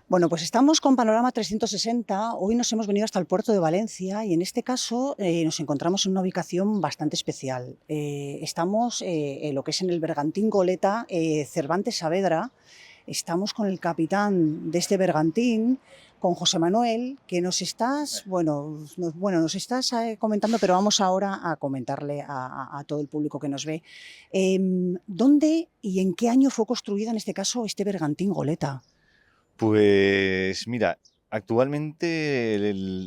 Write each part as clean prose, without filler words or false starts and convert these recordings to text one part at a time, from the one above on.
Bueno, pues estamos con Panorama 360. Hoy nos hemos venido hasta el puerto de Valencia y en este caso nos encontramos en una ubicación bastante especial. Estamos en lo que es en el bergantín Goleta Cervantes Saavedra. Estamos con el capitán de este bergantín, con José Manuel, que nos estás, nos estás comentando, pero vamos ahora a comentarle a todo el público que nos ve. ¿Dónde y en qué año fue construida en este caso este bergantín Goleta? Pues mira, actualmente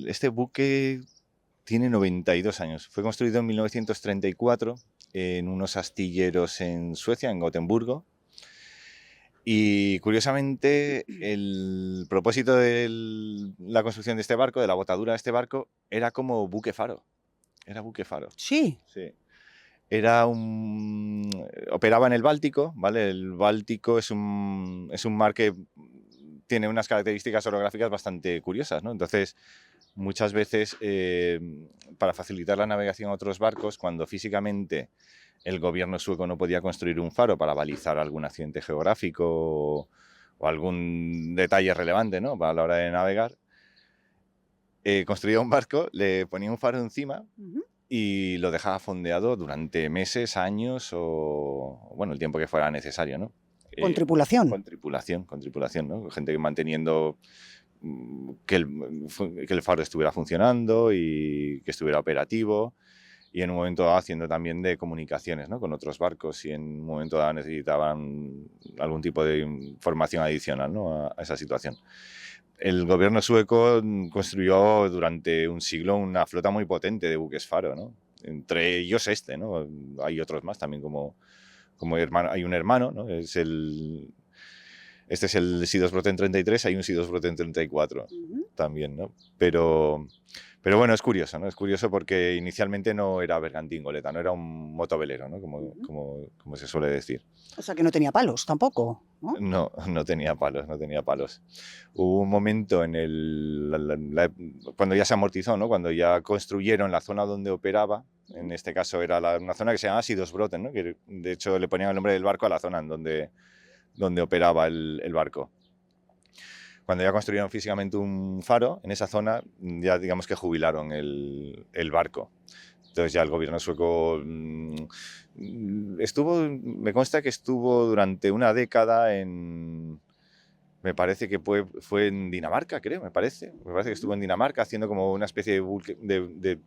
este buque tiene 92 años. Fue construido en 1934 en unos astilleros en Suecia, en Gotemburgo. Y curiosamente, el propósito de la construcción de este barco, de la botadura de este barco, era como buque faro. Era buque faro. Sí. Sí. Operaba en el Báltico, ¿vale? El Báltico es un mar que tiene unas características orográficas bastante curiosas, ¿no? Entonces, muchas veces, para facilitar la navegación a otros barcos, cuando físicamente el gobierno sueco no podía construir un faro para balizar algún accidente geográfico o algún detalle relevante, ¿no?, para la hora de navegar, construía un barco, le ponía un faro encima y lo dejaba fondeado durante meses, años o, bueno, el tiempo que fuera necesario, ¿no? ¿Con tripulación? Con tripulación, ¿no? Gente manteniendo que el faro estuviera funcionando y que estuviera operativo, y en un momento dado haciendo también de comunicaciones, ¿no?, con otros barcos, si en un momento dado necesitaban algún tipo de información adicional, ¿no?, a esa situación. El gobierno sueco construyó durante un siglo una flota muy potente de buques faro, ¿no? Entre ellos ¿no? Hay otros más también, como hay un hermano, ¿no? Este es el Sea2 Broughton 33, hay un Sea2 Broughton 34 también, ¿no? Pero bueno, es curioso, ¿no? Es curioso porque inicialmente no era bergantín Goleta, no era un motovelero, ¿no?, como se suele decir. O sea, que no tenía palos tampoco, ¿no? No tenía palos, no tenía palos. Hubo un momento en cuando ya se amortizó, ¿no?, cuando ya construyeron la zona donde operaba. En este caso era una zona que se llama Sea2 Broughton, ¿no?, que de hecho le ponían el nombre del barco a la zona en donde operaba el barco. Cuando ya construyeron físicamente un faro en esa zona, ya digamos que jubilaron el barco. Entonces ya el gobierno sueco me consta que estuvo durante una década me parece que fue en Dinamarca, creo, me parece que estuvo en Dinamarca haciendo como una especie de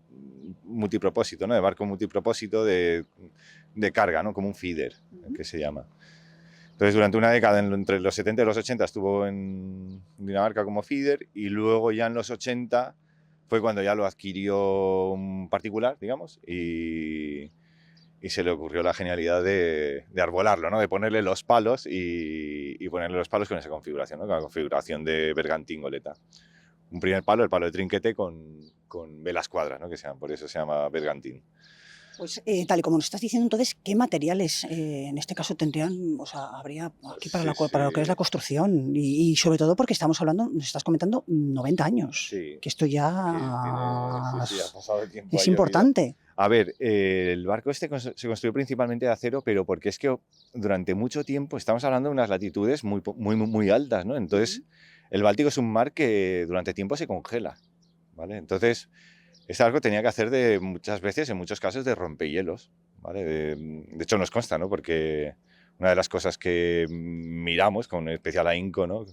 multipropósito, ¿no?, de barco multipropósito de carga, ¿no?, como un feeder, que se llama. Entonces, durante una década, entre los 70 y los 80, estuvo en Dinamarca como feeder, y luego ya en los 80 fue cuando ya lo adquirió un particular, digamos, y se le ocurrió la genialidad de arbolarlo, ¿no?, de ponerle los palos y ponerle los palos con esa configuración, ¿no?, con la configuración de bergantín Goleta. Un primer palo, el palo de trinquete con velas cuadras, ¿no?, por eso se llama bergantín. Pues tal y como nos estás diciendo, entonces, ¿qué materiales en este caso habría aquí para lo que es la construcción? Y sobre todo porque estamos hablando, nos estás comentando 90 años, Sí, que esto ya ha pasado el tiempo. es importante. A ver, el barco se construyó principalmente de acero, pero porque es que durante mucho tiempo estamos hablando de unas latitudes muy altas, ¿no? Entonces, el Báltico es un mar que durante tiempo se congela, ¿vale? Entonces, este barco tenía que hacer muchas veces, en muchos casos, de rompehielos, ¿vale? De hecho, nos consta, ¿no?, porque una de las cosas que miramos con especial ahínco, ¿no?,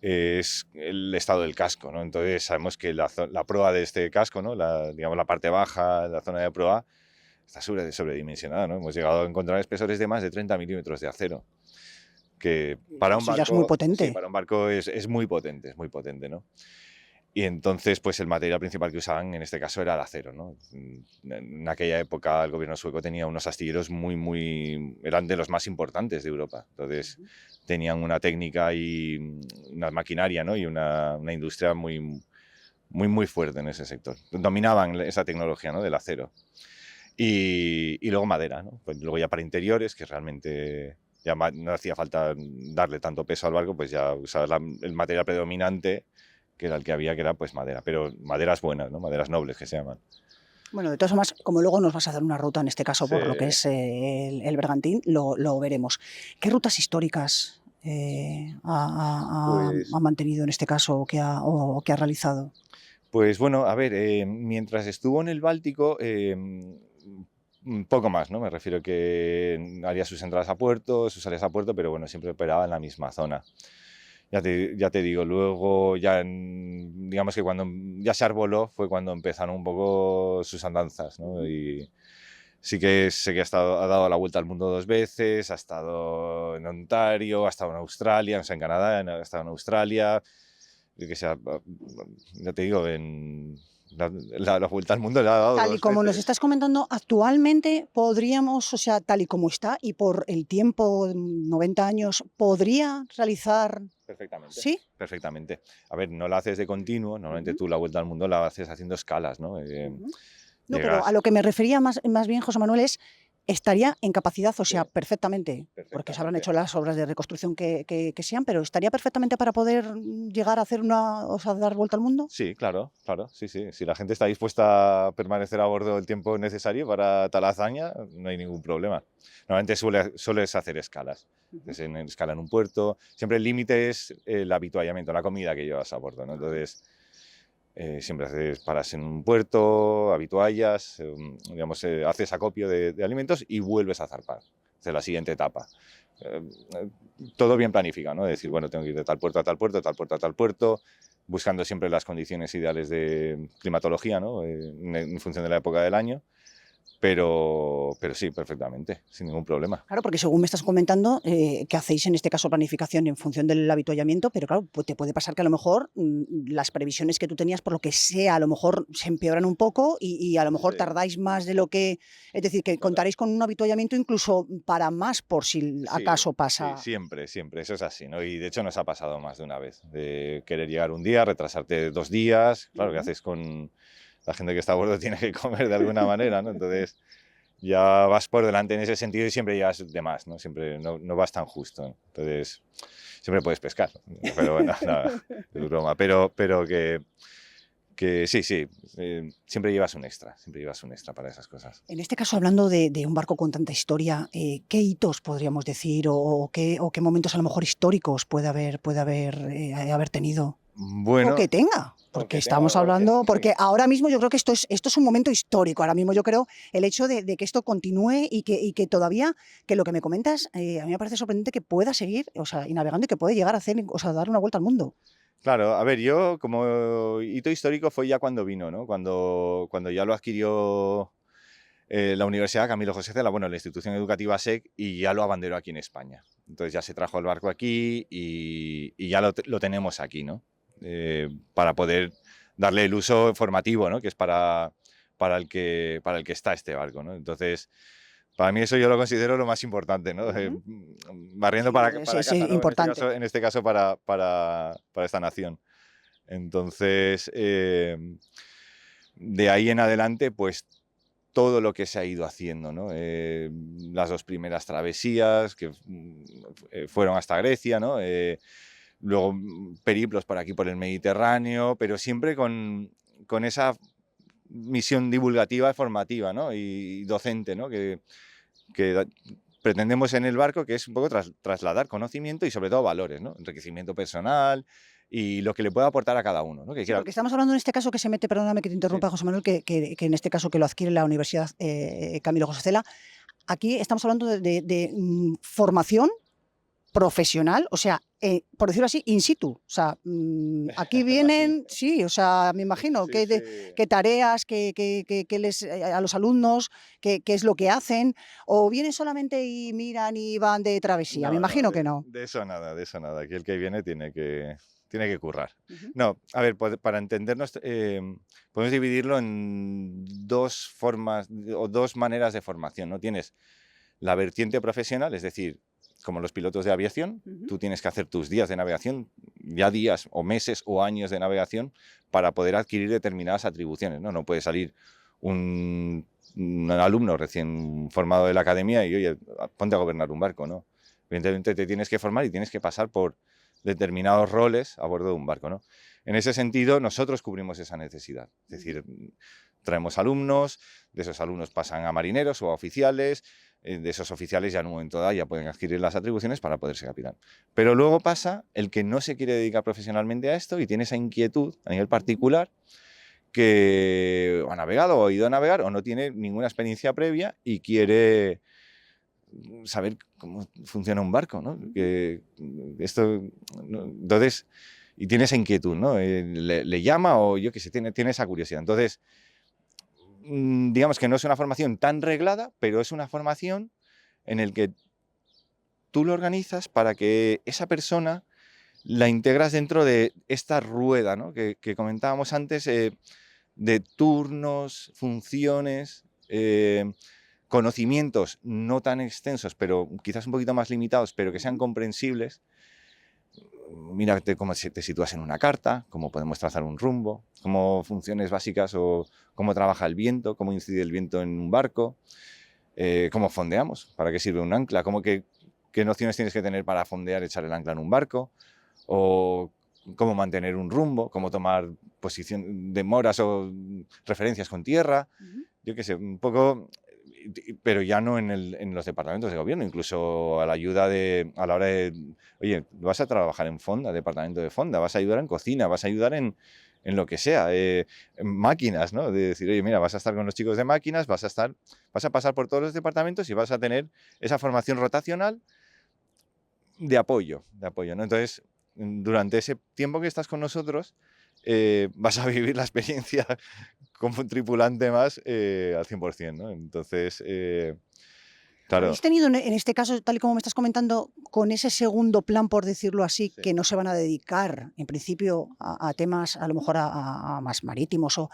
es el estado del casco, ¿no? Entonces sabemos que la proa de este casco, ¿no?, digamos la parte baja, la zona de proa, está sobredimensionada, ¿no? Hemos llegado a encontrar espesores de más de 30 milímetros de acero, que para un Eso barco, ya es muy potente. sí, para un barco es muy potente, ¿no? Y entonces, pues el material principal que usaban en este caso era el acero, ¿no? En aquella época el gobierno sueco tenía unos astilleros eran de los más importantes de Europa. Entonces tenían una técnica y una maquinaria, ¿no?, y una industria muy fuerte en ese sector. Dominaban esa tecnología, ¿no?, del acero. Y luego madera, ¿no? Pues luego ya para interiores, que realmente ya no hacía falta darle tanto peso al barco, pues ya usaba el material predominante, que era el que había, que era pues madera, pero maderas buenas, ¿no?, maderas nobles, que se llaman. Bueno, de todas formas, como luego nos vas a dar una ruta, en este caso Sí. por lo que es el bergantín, lo veremos. ¿Qué rutas históricas Pues, ha mantenido en este caso o que ha realizado? pues bueno, a ver, mientras estuvo en el Báltico, poco más, ¿no? Me refiero que haría sus entradas a puerto, sus salidas a puerto, pero bueno, siempre operaba en la misma zona. Ya te digo, luego ya, digamos que cuando ya se arboló fue cuando empezaron un poco sus andanzas, ¿no? Y sí que sé que ha dado la vuelta al mundo 2 veces, ha estado en Ontario, ha estado en Australia, o sea, en Canadá, ha estado en Australia, yo que sé, ya te digo, la vuelta al mundo la ha dado Tal y 2 como nos veces. estás comentando, actualmente podríamos, o sea, tal y como está y por el tiempo, 90 años, ¿podría realizar? Perfectamente, ¿Sí? perfectamente. A ver, no la haces de continuo, normalmente Ujú, tú la vuelta al mundo la haces haciendo escalas, ¿no? ujú. No, pero a Llegas lo que me refería más bien, José Manuel, es estaría en capacidad, o sí, sea, perfectamente, porque se habrán perfectamente. hecho las obras de reconstrucción que sean, pero estaría perfectamente para poder llegar a hacer o sea, dar vuelta al mundo. Sí, claro, claro, sí, sí. Si la gente está dispuesta a permanecer a bordo el tiempo necesario para tal hazaña, no hay ningún problema. Normalmente sueles hacer escalas. Ujú. Entonces, en escala en un puerto. Siempre el límite es el habituallamiento, la comida que llevas a bordo, ¿no? Entonces, siempre paras en un puerto, habituallas, digamos, haces acopio de alimentos y vuelves a zarpar. Hacer la siguiente etapa. Eh, Todo bien planificado, ¿no? Decir, bueno, tengo que ir de tal puerto a tal puerto, de tal puerto a tal puerto, buscando siempre las condiciones ideales de climatología, ¿no? En función de la época del año, pero sí, perfectamente, sin ningún problema. Claro, porque según me estás comentando, que hacéis en este caso planificación en función del habituallamiento, pero claro, pues te puede pasar que a lo mejor las previsiones que tú tenías, por lo que sea, a lo mejor se empeoran un poco y a lo mejor Sí, tardáis más de lo que, es decir, que claro. contaréis con un habituallamiento incluso para más por si Sí, acaso sí, pasa. siempre, siempre, eso es así, ¿no? Y de hecho nos ha pasado más de una vez, de querer llegar un día, retrasarte 2 días, claro, ¿qué Ujú. haces con la gente que está a bordo? Tiene que comer de alguna manera, ¿no? Entonces ya vas por delante en ese sentido y siempre llegas de más, ¿no? Siempre no vas tan justo, ¿no? Entonces siempre puedes pescar, pero bueno, nada, es broma, pero que sí, sí, siempre llevas un extra para esas cosas. En este caso, hablando de un barco con tanta historia, ¿qué hitos podríamos decir o qué momentos a lo mejor históricos haber tenido? O Bueno, que tenga, o porque que tenga, estamos hablando, porque ahora mismo yo creo que esto es un momento histórico. Ahora mismo yo creo el hecho de que esto continúe y que todavía, que lo que me comentas, a mí me parece sorprendente que pueda seguir, o sea, y navegando y que puede llegar a hacer, o sea, dar una vuelta al mundo. claro, a ver, yo como hito histórico fue ya cuando vino, ¿no? Cuando ya lo adquirió la Universidad Camilo José Cela, bueno, la institución educativa SEC, y ya lo abanderó aquí en España. Entonces ya se trajo el barco aquí y ya lo tenemos aquí, ¿no? Para poder darle el uso formativo, ¿no? Que es para el que está este barco, ¿no? Entonces, para mí eso yo lo considero lo más importante, ¿no? Ujú. Barriendo Sí, para sí, casa, ¿no? importante. En este caso para esta nación. Entonces, de ahí en adelante, pues todo lo que se ha ido haciendo, ¿no? Las 2 primeras travesías que fueron hasta Grecia, ¿no? Luego periplos por aquí, por el Mediterráneo, pero siempre con esa misión divulgativa, formativa, ¿no? Y docente, ¿no? Que pretendemos en el barco, que es un poco trasladar conocimiento y sobre todo valores, ¿no? Enriquecimiento personal y lo que le pueda aportar a cada uno, ¿no? Que Sí, quiera, porque estamos hablando en este caso que se mete, perdóname que te sí, interrumpa, José Manuel, que en este caso que lo adquiere la Universidad Camilo José Cela. Aquí estamos hablando de formación profesional, o sea, por decirlo así, in situ. O sea, aquí así, vienen, sí, o sea, me imagino sí, sí. qué tareas, a los alumnos, qué es lo que hacen, o vienen solamente y miran y van de travesía. Me No, no, imagino que no. de eso nada, de eso nada. Aquí el que viene tiene que currar. Ujú, No, a ver, para entendernos, podemos dividirlo en 2 formas o 2 maneras de formación, ¿no? Tienes la vertiente profesional, es decir, como los pilotos de aviación, ujú. tú tienes que hacer tus días de navegación, ya días o meses o años de navegación para poder adquirir determinadas atribuciones, ¿no? No puede salir un alumno recién formado de la academia y, oye, ponte a gobernar un barco, ¿no? Evidentemente te tienes que formar y tienes que pasar por determinados roles a bordo de un barco, ¿no? En ese sentido, nosotros cubrimos esa necesidad. Es decir, traemos alumnos, de esos alumnos pasan a marineros o a oficiales, de esos oficiales ya en un momento dado ya pueden adquirir las atribuciones para poder ser capitán. Pero luego pasa el que no se quiere dedicar profesionalmente a esto y tiene esa inquietud a nivel particular, que o ha navegado o ha ido a navegar o no tiene ninguna experiencia previa y quiere saber cómo funciona un barco, ¿no? Que esto, ¿no? Entonces, y tiene esa inquietud, ¿no? Le llama o yo qué sé, tiene esa curiosidad. Entonces, digamos que no es una formación tan reglada, pero es una formación en el que tú lo organizas para que esa persona la integras dentro de esta rueda, ¿no? que comentábamos antes, de turnos, funciones, conocimientos no tan extensos, pero quizás un poquito más limitados, pero que sean comprensibles. Mírate cómo te sitúas en una carta, cómo podemos trazar un rumbo, cómo funciones básicas o cómo trabaja el viento, cómo incide el viento en un barco, cómo fondeamos, para qué sirve un ancla, qué nociones tienes que tener para fondear, echar el ancla en un barco, o cómo mantener un rumbo, cómo tomar posición de moras o referencias con tierra, yo qué sé, un poco, pero ya no en los departamentos de gobierno, incluso a la hora de, oye, vas a trabajar en fonda, departamento de fonda, vas a ayudar en cocina, vas a ayudar en lo que sea, en máquinas, ¿no? De decir, oye, mira, vas a estar con los chicos de máquinas, vas a pasar por todos los departamentos y vas a tener esa formación rotacional de apoyo, ¿no? Entonces, durante ese tiempo que estás con nosotros, vas a vivir la experiencia como un tripulante más al 100%, ¿no? Entonces, claro. ¿Habéis tenido en este caso, tal y como me estás comentando, con ese segundo plan, por decirlo así, Sí. que no se van a dedicar, en principio, a temas a lo mejor a más marítimos, o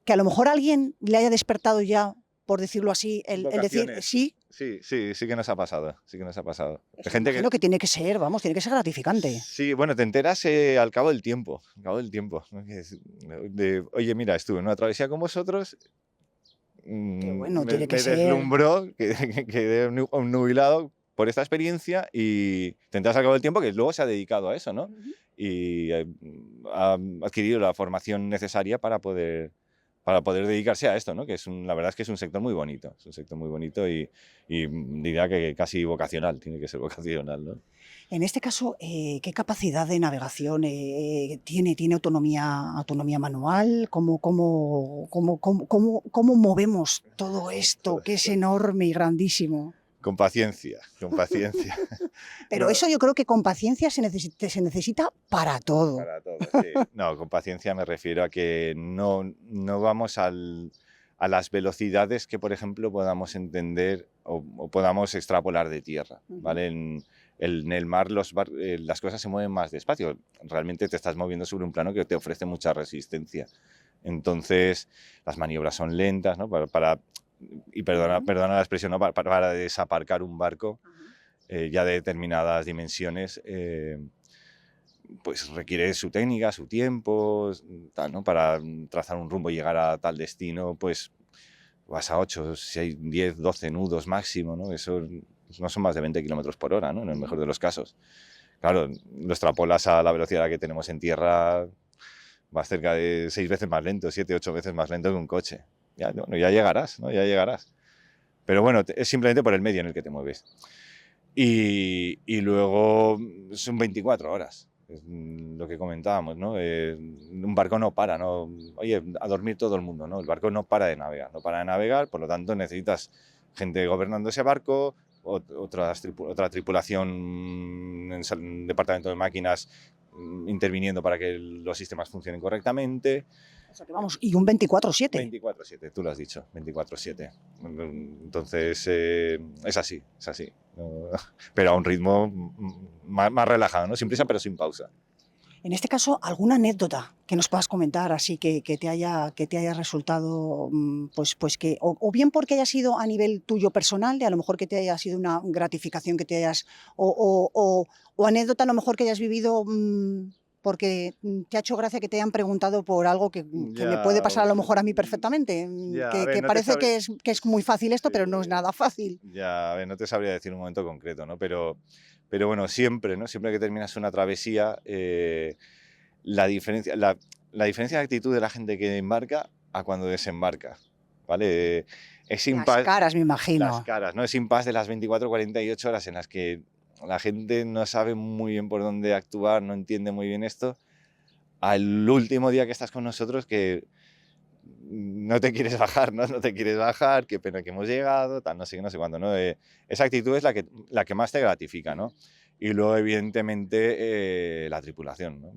que a lo mejor a alguien le haya despertado ya, por decirlo así, el decir Vocaciones. sí? Sí que nos ha pasado, sí que nos ha pasado. Eso Gente imagino que tiene que ser, vamos, tiene que ser gratificante. Sí, bueno, te enteras al cabo del tiempo, ¿no? Oye, mira, estuve en una travesía con vosotros, Qué bueno, me tiene que ser. deslumbró, quedé obnubilado por esta experiencia y te enteras al cabo del tiempo que luego se ha dedicado a eso, ¿no? Y ha adquirido la formación necesaria para poder dedicarse a esto, ¿no? Que la verdad es que es un sector muy bonito, es un sector muy bonito y diría que casi vocacional, tiene que ser vocacional, ¿no? En este caso, ¿qué capacidad de navegación tiene? ¿Tiene autonomía manual? ¿Cómo movemos todo esto, que es enorme y grandísimo? Con paciencia, con paciencia. Pero No, eso yo creo que con paciencia se necesita para todo. para todo, sí. No, con paciencia me refiero a que no vamos a las velocidades que, por ejemplo, podamos entender o podamos extrapolar de tierra, ¿vale? En el mar las cosas se mueven más despacio. Realmente te estás moviendo sobre un plano que te ofrece mucha resistencia. Entonces, las maniobras son lentas, ¿no? Y perdona la expresión, ¿no? Para desaparcar un barco ya de determinadas dimensiones, pues requiere su técnica, su tiempo, tal, ¿no? Para trazar un rumbo y llegar a tal destino, pues vas a 8, 6, 10, 12 nudos máximo, ¿no? Eso no son más de 20 kilómetros por hora, ¿no? En el mejor de los casos. Claro, lo extrapolas a la velocidad a la que tenemos en tierra, vas cerca de 6 veces más lento, 7, 8 veces más lento que un coche. Ya, bueno, ya llegarás, ¿no? Ya llegarás. Pero bueno, es simplemente por el medio en el que te mueves. Y luego son 24 horas, es lo que comentábamos, ¿no? Un barco no para, ¿no? Oye, a dormir todo el mundo, ¿no? El barco no para de navegar, no para de navegar, por lo tanto necesitas gente gobernando ese barco, otra tripulación en el departamento de máquinas interviniendo para que los sistemas funcionen correctamente. O sea que vamos, y un 24/7. 24/7, tú lo has dicho, 24/7. Entonces, es así, es así. Pero a un ritmo más relajado, ¿no? Sin prisa, pero sin pausa. En este caso, ¿alguna anécdota que nos puedas comentar así que te haya resultado, pues que, o bien porque haya sido a nivel tuyo personal, de a lo mejor que te haya sido una gratificación que te hayas, o anécdota a lo mejor que hayas vivido porque te ha hecho gracia que te hayan preguntado por algo que me puede pasar a lo mejor a mí perfectamente, Ya, a ver, que no te parece sabré. que es muy fácil esto, pero no es nada fácil. Ya, a ver, no te sabría decir un momento concreto, ¿no? Pero bueno, siempre, ¿no? Siempre que terminas una travesía, la diferencia, la diferencia de actitud de la gente que embarca a cuando desembarca, ¿vale? ese Las impasse, caras, me las imagino. caras, ¿no? Ese impasse de las 24 48 horas en las que la gente no sabe muy bien por dónde actuar, no entiende muy bien esto, al último día que estás con nosotros que no te quieres bajar, ¿no? No te quieres bajar, qué pena que hemos llegado, tal, no sé qué, no sé cuándo, ¿no? Esa actitud es la que más te gratifica, ¿no? Y luego, evidentemente, la tripulación, ¿no?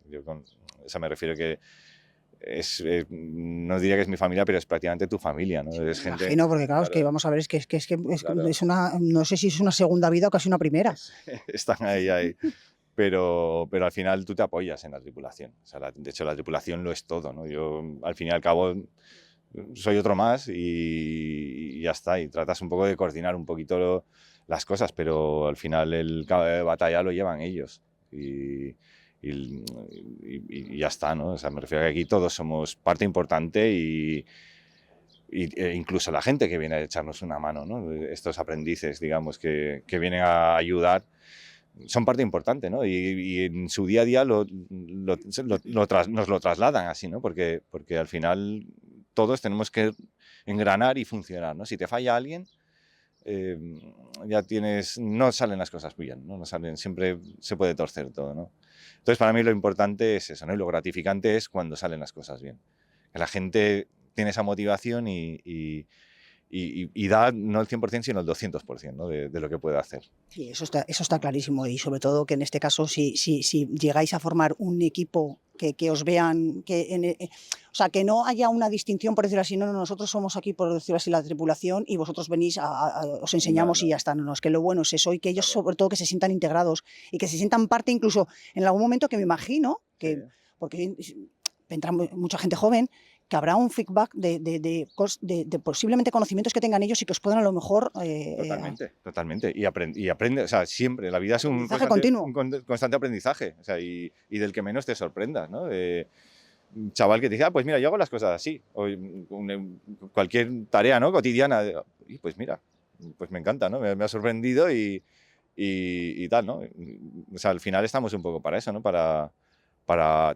Yo o sea, me refiero que no diría que es mi familia, pero es prácticamente tu familia, ¿no? Sí, me Es gente, imagino, porque claro, es que claro, vamos a ver, claro, es una, no sé si es una segunda vida o casi una primera. están ahí. Pero al final tú te apoyas en la tripulación. O sea, de hecho, la tripulación lo es todo, ¿no? Yo, al fin y al cabo, soy otro más y ya está. Y tratas un poco de coordinar un poquito las cosas, pero al final el cabo de batalla lo llevan ellos. Y ya está, ¿no? O sea, me refiero a que aquí todos somos parte importante e incluso la gente que viene a echarnos una mano, ¿no? Estos aprendices, digamos, que vienen a ayudar son parte importante, ¿no? Y en su día a día nos lo trasladan así, ¿no? Porque al final todos tenemos que engranar y funcionar, ¿no? Si te falla alguien, eh, no salen las cosas bien, ¿no? No salen, siempre se puede torcer todo, ¿no? Entonces, para mí lo importante es eso, ¿no? Y lo gratificante es cuando salen las cosas bien. Que la gente tiene esa motivación y da no el 100%, sino el 200%, ¿no? De lo que puede hacer. Sí, eso está clarísimo y sobre todo que en este caso si llegáis a formar un equipo que os vean, o sea, que no haya una distinción, por decirlo así, no, nosotros somos aquí, por decirlo así, la tripulación y vosotros venís, os No, enseñamos y no, ya está, no, es que lo bueno es eso y que ellos claro. sobre todo que se sientan integrados y que se sientan parte incluso en algún momento que me imagino, Sí, porque vendrá mucha gente joven, que habrá un feedback de posiblemente conocimientos que tengan ellos y que os puedan a lo mejor totalmente. Y aprende, o sea, siempre. La vida es aprendizaje continuo. constante aprendizaje. O sea, y del que menos te sorprendas, ¿no? Un chaval que te dice, pues mira, yo hago las cosas así. O cualquier tarea, ¿no? Cotidiana. Y pues mira, pues me encanta, ¿no? Me ha sorprendido y tal, ¿no? O sea, al final estamos un poco para eso, ¿no? Para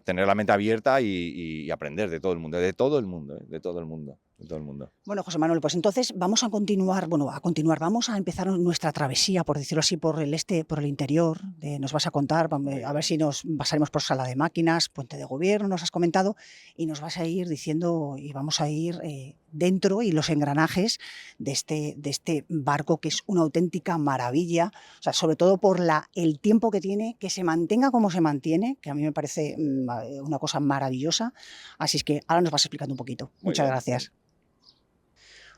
tener la mente abierta y aprender de todo el mundo, de todo el mundo, ¿eh? De todo el mundo, de todo el mundo. Bueno, José Manuel, pues entonces vamos a continuar, vamos a empezar nuestra travesía, por decirlo así, por el interior. Nos vas a contar, Muy a ver bien. si nos pasaremos por sala de máquinas, puente de gobierno, nos has comentado, y nos vas a ir diciendo, y vamos a ir dentro y los engranajes de este barco que es una auténtica maravilla, o sea, sobre todo por el tiempo que tiene, que se mantenga como se mantiene, que a mí me parece una cosa maravillosa. Así es que ahora nos vas explicando un poquito. Muy Muchas bien. gracias.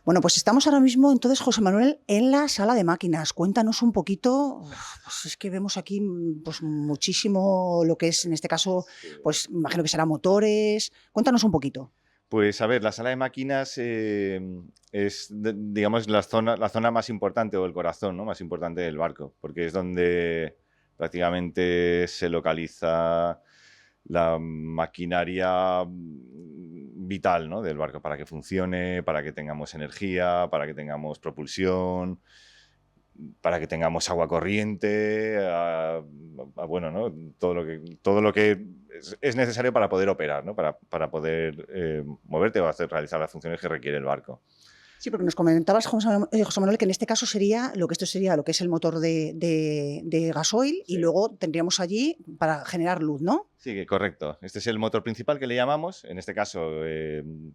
Bueno, pues estamos ahora mismo, entonces, José Manuel, en la sala de máquinas. Cuéntanos un poquito, pues es que vemos aquí pues, muchísimo lo que es, en este caso, Sí. pues imagino que será motores. Cuéntanos un poquito. Pues a ver, la sala de máquinas es, digamos, la zona más importante o el corazón, ¿no? Más importante del barco, porque es donde prácticamente se localiza la maquinaria vital, ¿no? Del barco para que funcione, para que tengamos energía, para que tengamos propulsión, para que tengamos agua corriente, bueno, ¿no? Todo lo que es necesario para poder operar, ¿no? Para poder moverte o realizar las funciones que requiere el barco. Sí, porque nos comentabas, José Manuel, que en este caso sería esto sería lo que es el motor de gasoil y Sí. luego tendríamos allí para generar luz, ¿no? Sí, correcto. Este es el motor principal que le llamamos. En este caso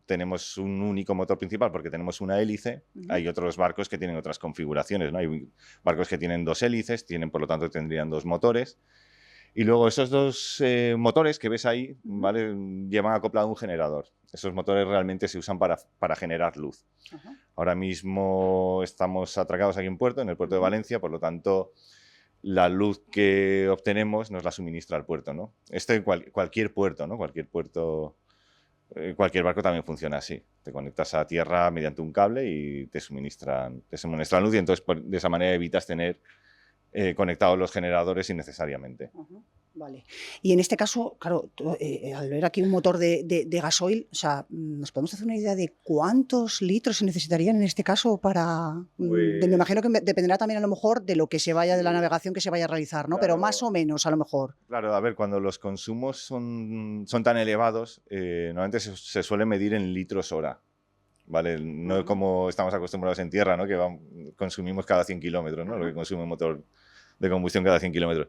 tenemos un único motor principal porque tenemos una hélice. Ujú. Hay otros barcos que tienen otras configuraciones, ¿no? Hay barcos que tienen dos hélices, por lo tanto tendrían dos motores. Y luego esos dos motores que ves ahí, Ujú. ¿vale? Llevan acoplado un generador. Esos motores realmente se usan para generar luz. Ajá. Ahora mismo estamos atracados aquí en puerto, en el puerto de Ujú. Valencia, por lo tanto la luz que obtenemos nos la suministra el puerto, ¿no? Cualquier puerto, ¿no? Cualquier puerto, cualquier barco también funciona así. Te conectas a tierra mediante un cable y te suministran luz y entonces de esa manera evitas tener conectados los generadores innecesariamente. Ajá, vale. Y en este caso, claro, al ver aquí un motor de gasoil, o sea, ¿nos podemos hacer una idea de cuántos litros se necesitarían en este caso para...? Me imagino Pues que dependerá también a lo mejor de lo que se vaya, de la sí, navegación que se vaya a realizar, ¿no? Pero más claro. o menos, a lo mejor. Claro, a ver, cuando los consumos son tan elevados, normalmente se suele medir en litros hora, ¿vale? No como estamos acostumbrados en tierra, ¿no? Que consumimos cada 100 kilómetros, ¿no? Lo que consume un motor de combustión cada 100 kilómetros.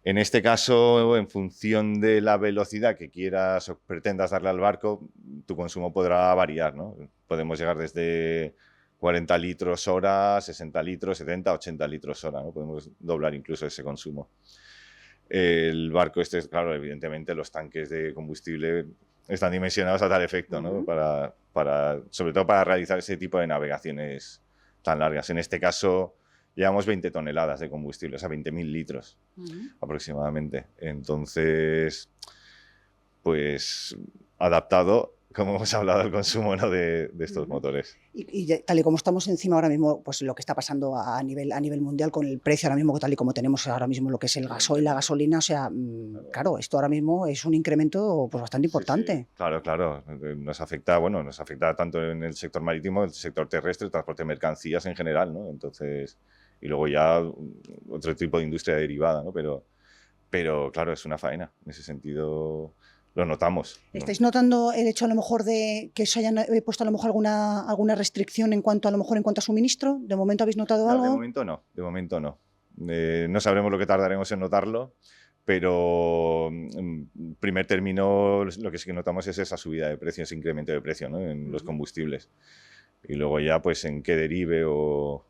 En este caso, en función de la velocidad que quieras o pretendas darle al barco, tu consumo podrá variar, ¿no? Podemos llegar desde 40 litros hora, 60 litros, 70, 80 litros hora, ¿no? Podemos doblar incluso ese consumo. El barco claro, evidentemente los tanques de combustible están dimensionados a tal efecto, ¿no? Sobre todo para realizar ese tipo de navegaciones tan largas. En este caso, llevamos 20 toneladas de combustible, o sea, 20.000 litros aproximadamente. Entonces, pues adaptado, como hemos hablado, al consumo, ¿no? de estos motores. Y tal y como estamos encima ahora mismo, pues lo que está pasando a nivel mundial con el precio ahora mismo, tal y como tenemos ahora mismo lo que es el gasoil, la gasolina, o sea, claro, esto ahora mismo es un incremento pues bastante importante. Sí, sí. Claro. Nos afecta tanto en el sector marítimo, el sector terrestre, el transporte de mercancías en general, ¿no? Entonces, y luego ya otro tipo de industria derivada, ¿no? Pero claro, es una faena. En ese sentido lo notamos, ¿no? ¿Estáis notando el hecho a lo mejor de que se hayan puesto a lo mejor alguna restricción en cuanto a suministro? ¿De momento habéis notado algo? De momento no. No sabremos lo que tardaremos en notarlo, pero en primer término lo que sí que notamos es esa subida de precios, ese incremento de precio, ¿no? En los combustibles. Y luego ya pues en qué derive o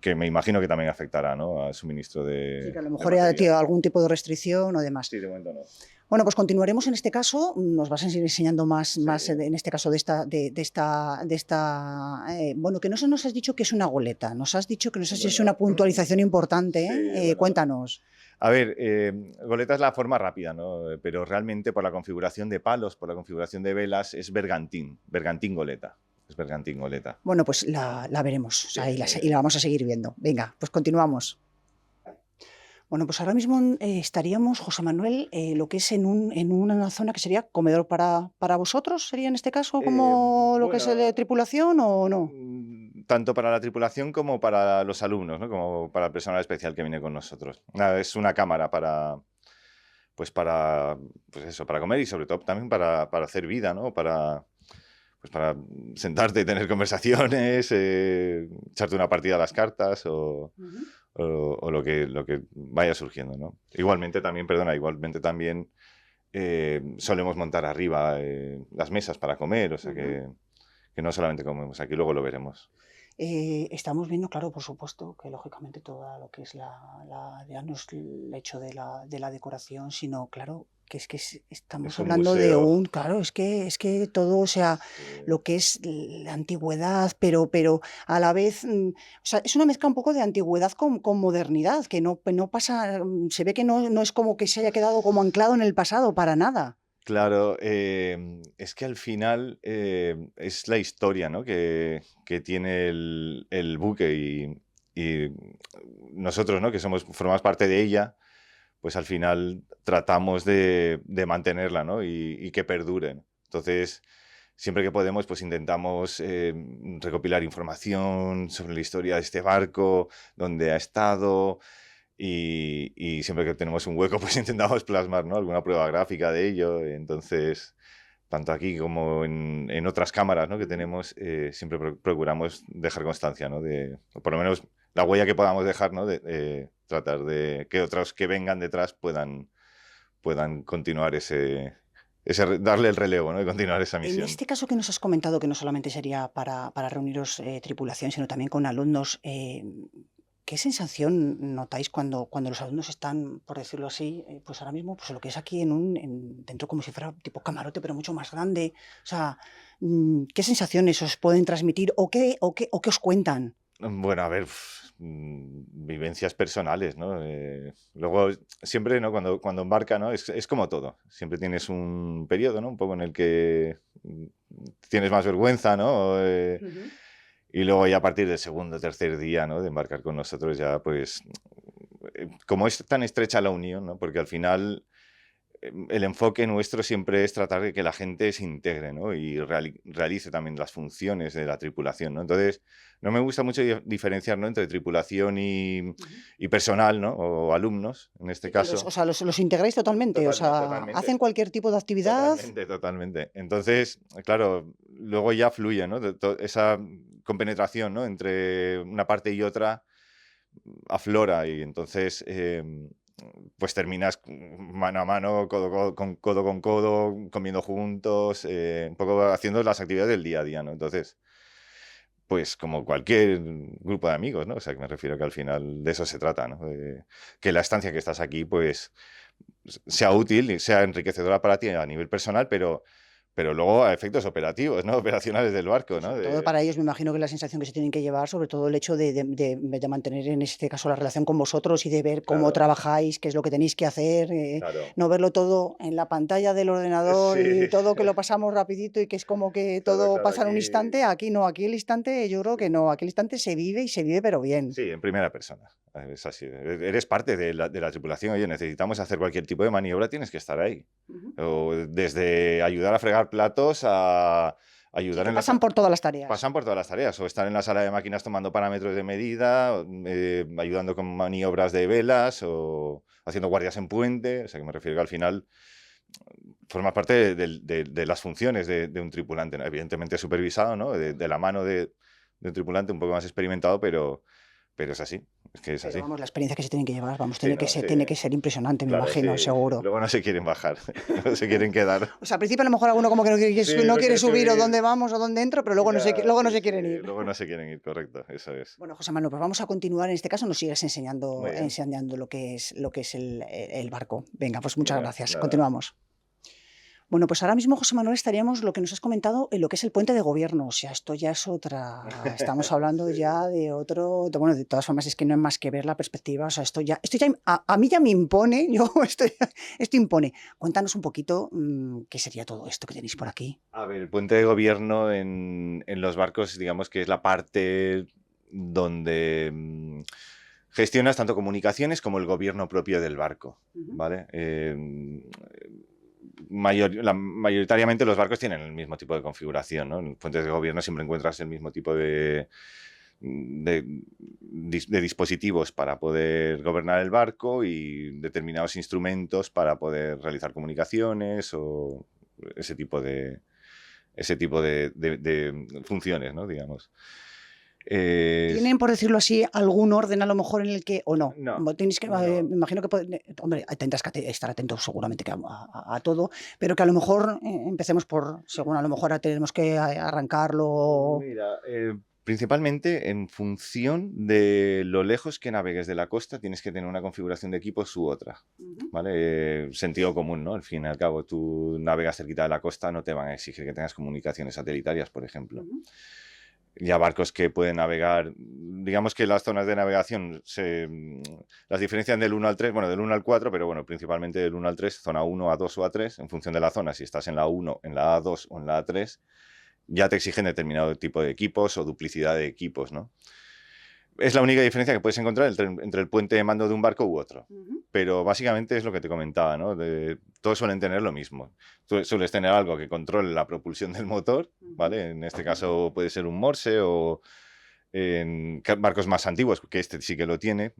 que me imagino que también afectará, ¿no? Al suministro de... Sí, que a lo mejor haya algún tipo de restricción o demás. Sí, de momento no. Bueno, pues continuaremos en este caso. Nos vas a seguir enseñando más en este caso de esta bueno, que no nos has dicho que es una goleta, nos has dicho que es una puntualización importante, ¿eh? Sí, Cuéntanos. A ver, goleta es la forma rápida, ¿no? Pero realmente por la configuración de palos, por la configuración de velas, es bergantín goleta. Es bergantín goleta. Bueno, pues la veremos, o sea, y la vamos a seguir viendo. Venga, pues continuamos. Bueno, pues ahora mismo estaríamos, José Manuel, lo que es en una zona que sería comedor para vosotros, ¿sería en este caso como lo que es la tripulación o no? Tanto para la tripulación como para los alumnos, ¿no? Como para el personal especial que viene con nosotros. Es una cámara para comer y sobre todo también para hacer vida, ¿no? Para sentarte y tener conversaciones, echarte una partida a las cartas o lo que vaya surgiendo, ¿no? Igualmente también solemos montar arriba las mesas para comer, o sea que no solamente comemos aquí, luego lo veremos. Estamos viendo, claro, por supuesto, que lógicamente todo lo que es ya no es el hecho de la decoración, sino, claro, que estamos hablando de claro, es que todo, o sea, lo que es la antigüedad, pero a la vez, o sea, es una mezcla un poco de antigüedad con modernidad, que no pasa, se ve que no es como que se haya quedado como anclado en el pasado, para nada. Claro, es que al final es la historia, ¿no? que tiene el buque y nosotros, ¿no? Que formamos parte de ella, pues al final tratamos de mantenerla, ¿no? y que perdure. Entonces, siempre que podemos, pues intentamos recopilar información sobre la historia de este barco, dónde ha estado. Y siempre que tenemos un hueco, pues intentamos plasmar, ¿no? Alguna prueba gráfica de ello. Entonces, tanto aquí como en otras cámaras, ¿no? que tenemos, siempre procuramos dejar constancia, ¿no? O por lo menos la huella que podamos dejar, ¿no? De tratar de que otros que vengan detrás puedan continuar darle el relevo, ¿no? Y continuar esa misión. En este caso que nos has comentado, que no solamente sería para reuniros tripulación, sino también con alumnos, ¿qué sensación notáis cuando los alumnos están, por decirlo así, pues ahora mismo, pues lo que es aquí dentro como si fuera tipo camarote, pero mucho más grande? O sea, ¿qué sensaciones os pueden transmitir o qué os cuentan? Bueno, a ver, vivencias personales, ¿no? Luego, siempre, ¿no? Cuando embarca, ¿no? Es como todo. Siempre tienes un periodo, ¿no? Un poco en el que tienes más vergüenza, ¿no? Y luego ya a partir del segundo o tercer día, ¿no? De embarcar con nosotros ya, pues, como es tan estrecha la unión, ¿no? Porque al final el enfoque nuestro siempre es tratar de que la gente se integre, ¿no? Y realice también las funciones de la tripulación, ¿no? Entonces, no me gusta mucho diferenciar, ¿no?, entre tripulación Ujú. y personal, ¿no? O alumnos, en este Que caso. o sea, los integráis totalmente, o sea, Totalmente. hacen cualquier tipo de actividad. Totalmente, totalmente. Entonces, claro, luego ya fluye, ¿no? Esa compenetración, ¿no?, entre una parte y otra aflora y entonces pues terminas mano a mano, codo con codo, comiendo juntos, un poco haciendo las actividades del día a día, ¿no? Entonces, pues como cualquier grupo de amigos, ¿no? O sea, que me refiero que al final de eso se trata, ¿no? Que la estancia que estás aquí, pues sea útil y sea enriquecedora para ti a nivel personal, pero luego a efectos operativos, ¿no? Operacionales del barco, ¿no? Sobre todo para ellos, me imagino que la sensación que se tienen que llevar, sobre todo el hecho de mantener, en este caso, la relación con vosotros y de ver cómo Claro, trabajáis, qué es lo que tenéis que hacer, claro. no verlo todo en la pantalla del ordenador y Sí, todo que lo pasamos rapidito y que es como que claro, todo claro, pasa en un aquí instante. Aquí no, aquí el instante yo creo que no, aquí el instante se vive y se vive pero bien. sí, en primera persona. Es así. Eres parte de la tripulación. Oye, necesitamos hacer cualquier tipo de maniobra, tienes que estar ahí. Ujú. O desde ayudar a fregar platos a Sí, ayudar que en las... pasan por todas las tareas. Pasan por todas las tareas, o estar en la sala de máquinas tomando parámetros de medida, ayudando con maniobras de velas o haciendo guardias en puente. O sea, que me refiero que al final forma parte de las funciones de un tripulante, ¿no? Evidentemente supervisado, ¿no? De la mano de un tripulante un poco más experimentado, pero es así, es que es Pero así. vamos, la experiencia que se tienen que llevar, vamos, Sí, ¿no? Sí, tiene que ser impresionante, me claro, sí. imagino, seguro. Luego no se quieren bajar, no se quieren quedar. O sea, al principio a lo mejor alguno como que Sí, no no quiere quiere subir o dónde subir. vamos o dónde entro, pero luego Ya, luego no sí, se sí. quieren ir. Luego no se quieren ir, correcto, eso es. Bueno, José Manuel, pues vamos a continuar. En este caso nos sigues Muy bien. enseñando lo que es el barco. Venga, pues muchas Venga, gracias. nada. Continuamos. Bueno, pues ahora mismo, José Manuel, estaríamos lo que nos has comentado en lo que es el puente de gobierno. O sea, esto ya es otra. Estamos hablando Sí. ya de otro. Bueno, de todas formas, es que no hay más que ver la perspectiva. O sea, esto ya a mí ya me impone. Esto impone. Cuéntanos un poquito qué sería todo esto que tenéis por aquí. A ver, el puente de gobierno en los barcos, digamos que es la parte donde gestionas tanto comunicaciones como el gobierno propio del barco, Ujú. ¿vale? Mayoritariamente los barcos tienen el mismo tipo de configuración, ¿no? En puentes de gobierno siempre encuentras el mismo tipo de dispositivos para poder gobernar el barco y determinados instrumentos para poder realizar comunicaciones o ese tipo de funciones, ¿no? Digamos. ¿Tienen, por decirlo así, algún orden a lo mejor en el que, o no? No, Tenéis que, no. me imagino que, hombre, tendrás que estar atento seguramente que a todo, pero que a lo mejor empecemos por, según a lo mejor ahora tenemos que arrancarlo. Mira, principalmente en función de lo lejos que navegues de la costa, tienes que tener una configuración de equipos u otra, Ujú, ¿vale? Sentido común, ¿no? Al fin y al cabo, tú navegas cerquita de la costa, no te van a exigir que tengas comunicaciones satelitarias, por ejemplo. ujú, Ya barcos que pueden navegar, digamos que las zonas de navegación las diferencian del 1 al 3, bueno, del 1 al 4, pero bueno, principalmente del 1 al 3, zona 1, A2 o A3, en función de la zona, si estás en la 1, en la A2 o en la A3, ya te exigen determinado tipo de equipos o duplicidad de equipos, ¿no? Es la única diferencia que puedes encontrar entre el puente de mando de un barco u otro. ujú, Pero básicamente es lo que te comentaba, ¿no? Todos suelen tener lo mismo. Tú sueles tener algo que controle la propulsión del motor, ujú. ¿vale? En este caso puede ser un Morse o en barcos más antiguos, que este sí que lo tiene.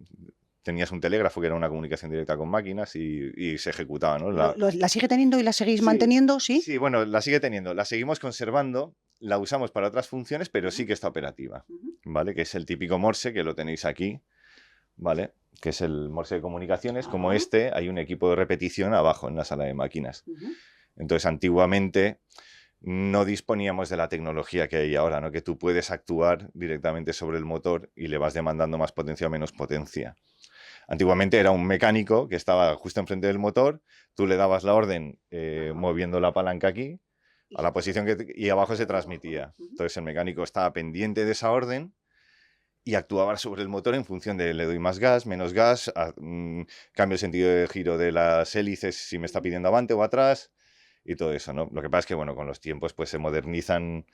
Tenías un telégrafo que era una comunicación directa con máquinas y se ejecutaba, ¿no? ¿La sigue teniendo y la seguís Sí, manteniendo? ¿Sí? sí, bueno, la sigue teniendo. La seguimos conservando, la usamos para otras funciones, pero Ujú, sí que está operativa, ujú, ¿vale? Que es el típico Morse que lo tenéis aquí, ¿vale? Que es el Morse de comunicaciones. Como ajá, este, hay un equipo de repetición abajo en la sala de máquinas. ujú, Entonces, antiguamente no disponíamos de la tecnología que hay ahora, ¿no? Que tú puedes actuar directamente sobre el motor y le vas demandando más potencia o menos potencia. Antiguamente era un mecánico que estaba justo enfrente del motor, tú le dabas la orden ajá. moviendo la palanca aquí, Y a se la posición y abajo se transmitía. ujú, Entonces el mecánico estaba pendiente de esa orden y actuaba sobre el motor en función de le doy más gas, menos gas, cambio el sentido de giro de las hélices si me está ujú, pidiendo avante o atrás y todo eso, ¿no? Lo que pasa es que, bueno, con los tiempos pues se modernizan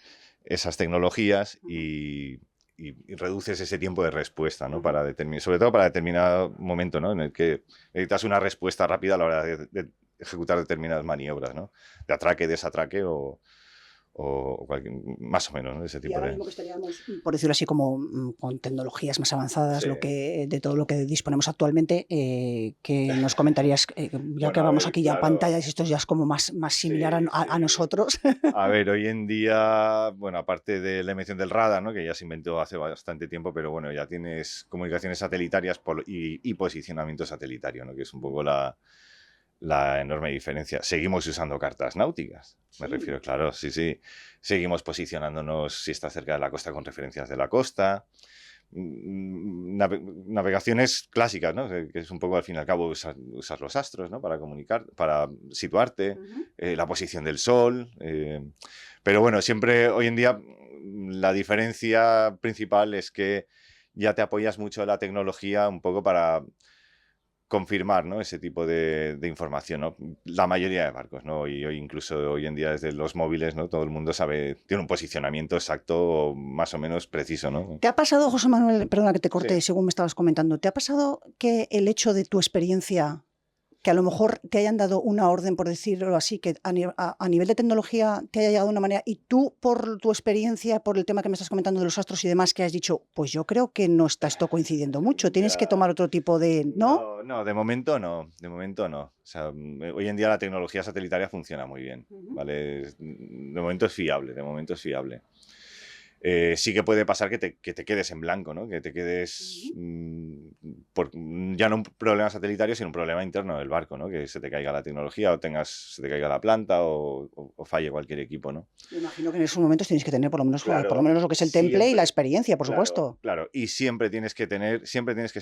esas tecnologías ujú, y reduces ese tiempo de respuesta, ¿no? ujú. Sobre todo para determinado momento, ¿no? En el que necesitas una respuesta rápida a la hora ejecutar determinadas maniobras, ¿no? De atraque, desatraque o más o menos, ¿no? Ese Y tipo ahora de... mismo que estaríamos, por decirlo así, como con tecnologías más avanzadas, Sí. de todo lo que disponemos actualmente, ¿qué nos comentarías? Ya que Bueno, a vamos ver, aquí ya a claro. pantallas, esto ya es como más Sí, similar sí. a nosotros. A ver, hoy en día, bueno, aparte de la invención del radar, ¿no? Que ya se inventó hace bastante tiempo, pero bueno, ya tienes comunicaciones satelitarias y posicionamiento satelitario, ¿no? Que es un poco la enorme diferencia. Seguimos usando cartas náuticas, me Sí. refiero, claro, sí, sí. Seguimos posicionándonos si está cerca de la costa con referencias de la costa. Navegaciones clásicas, ¿no? Que es un poco al fin y al cabo usar los astros, ¿no? Para comunicar, para situarte, Ujú. la posición del sol. Pero bueno, siempre hoy en día la diferencia principal es que ya te apoyas mucho en la tecnología un poco para confirmar, ¿no? Ese tipo de información, ¿no? La mayoría de barcos, ¿no? Y hoy, incluso hoy en día desde los móviles, ¿no? Todo el mundo sabe, tiene un posicionamiento exacto, más o menos preciso, ¿no? ¿Te ha pasado, José Manuel, perdona que te Sí. corte según me estabas comentando, ¿te ha pasado que el hecho de tu experiencia, que a lo mejor te hayan dado una orden, por decirlo así, que a nivel de tecnología te haya llegado de una manera, y tú por tu experiencia, por el tema que me estás comentando de los astros y demás, que has dicho, pues yo creo que no está esto coincidiendo mucho, tienes que Ya. tomar otro tipo de... ¿No? No, no, de momento no, de momento no. O sea, hoy en día la tecnología satelital funciona muy bien, Ujú. ¿vale? De momento es fiable, de momento es fiable. Sí que puede pasar que te quedes en blanco, ¿no? Que te quedes Ujú. ya no un problema satelitario, sino un problema interno del barco, ¿no? Que se te caiga la tecnología o se te caiga la planta o falle cualquier equipo, ¿no? Me imagino que en esos momentos tienes que tener por lo Claro, menos lo que es el temple y la siempre, experiencia, por claro, supuesto. claro. Y siempre tienes que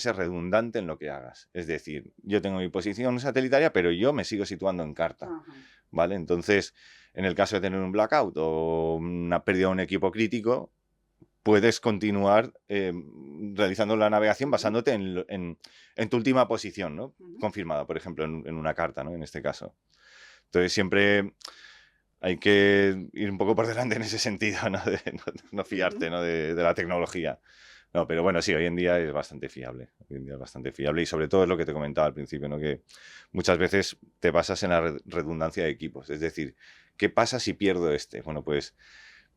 ser redundante en lo que hagas. Es decir, yo tengo mi posición satelital, pero yo me sigo situando en carta, Ajá. ¿vale? Entonces, en el caso de tener un blackout o una pérdida de un equipo crítico, puedes continuar realizando la navegación Ujú. basándote en tu última posición, ¿no? Ujú. Confirmada, por ejemplo, en una carta, ¿no? En este caso. Entonces, siempre hay que ir un poco por delante en ese sentido, ¿no? De no Ujú. fiarte, ¿no? De la tecnología. No, pero bueno, sí, hoy en día es bastante fiable. Hoy en día es bastante fiable y sobre todo es lo que te comentaba al principio, ¿no? Que muchas veces te basas en la redundancia de equipos. Es decir, ¿qué pasa si pierdo este? Bueno, pues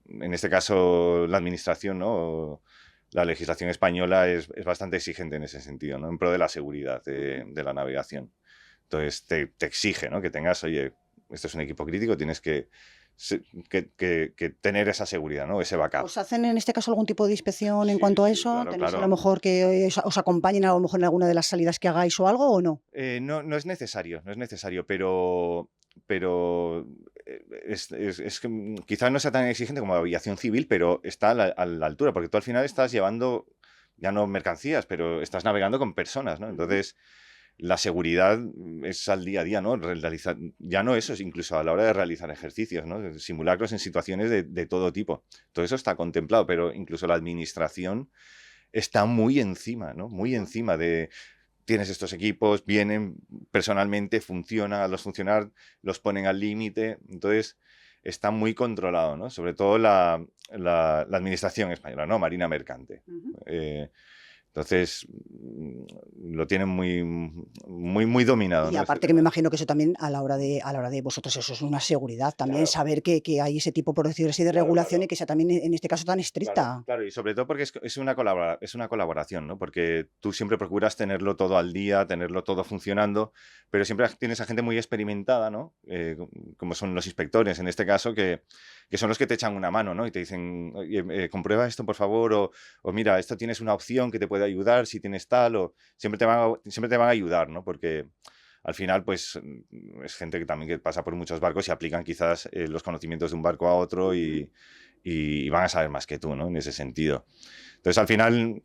en este caso la administración, ¿no? La legislación española es bastante exigente en ese sentido, ¿no? En pro de la seguridad Ujú. de la navegación. Entonces te exige, ¿no? Que tengas, oye, esto es un equipo crítico, tienes que tener esa seguridad, ¿no? Ese backup. ¿Os hacen en este caso algún tipo de inspección en Sí, cuanto a sí, eso? claro, ¿Tenéis a lo claro. mejor que os acompañen a lo mejor en alguna de las salidas que hagáis o algo o no? No, no es necesario, no es necesario, pero es que quizás no sea tan exigente como la aviación civil, pero está a la altura, porque tú al final estás llevando, ya no mercancías, pero estás navegando con personas, ¿no? Ujú. Entonces, la seguridad es al día a día, ¿no? Realizar, ya no eso, es incluso a la hora de realizar ejercicios, ¿no? Simulacros en situaciones de todo tipo. Todo eso está contemplado, pero incluso la administración está muy encima, ¿no? Muy Ujú. encima de tienes estos equipos, vienen personalmente, funcionan, a los funcionar los ponen al límite, entonces está muy controlado, ¿no? Sobre todo la administración española, ¿no? Marina Mercante. Ujú. Eh, entonces, lo tienen muy dominado, Y ¿no? Este aparte que me tema. imagino que eso también a la hora de vosotros eso es una seguridad también, Claro, saber que hay ese tipo, por decirlo así, de claro, regulación y claro. que sea también en este caso tan Claro, estricta. claro, y sobre todo porque es una colaboración, ¿no? Porque tú siempre procuras tenerlo todo al día, tenerlo todo funcionando, pero siempre tienes a gente muy experimentada, ¿no? Como son los inspectores en este caso, que son los que te echan una mano, ¿no? Y te dicen, "Oye, comprueba esto, por favor, o mira, esto tienes una opción que te puede ayudar si tienes tal, o siempre te van a ayudar, ¿no? Porque al final, pues, es gente que también que pasa por muchos barcos y aplican quizás los conocimientos de un barco a otro Ujú. y van a saber más que tú, ¿no? En ese sentido. Entonces, al final,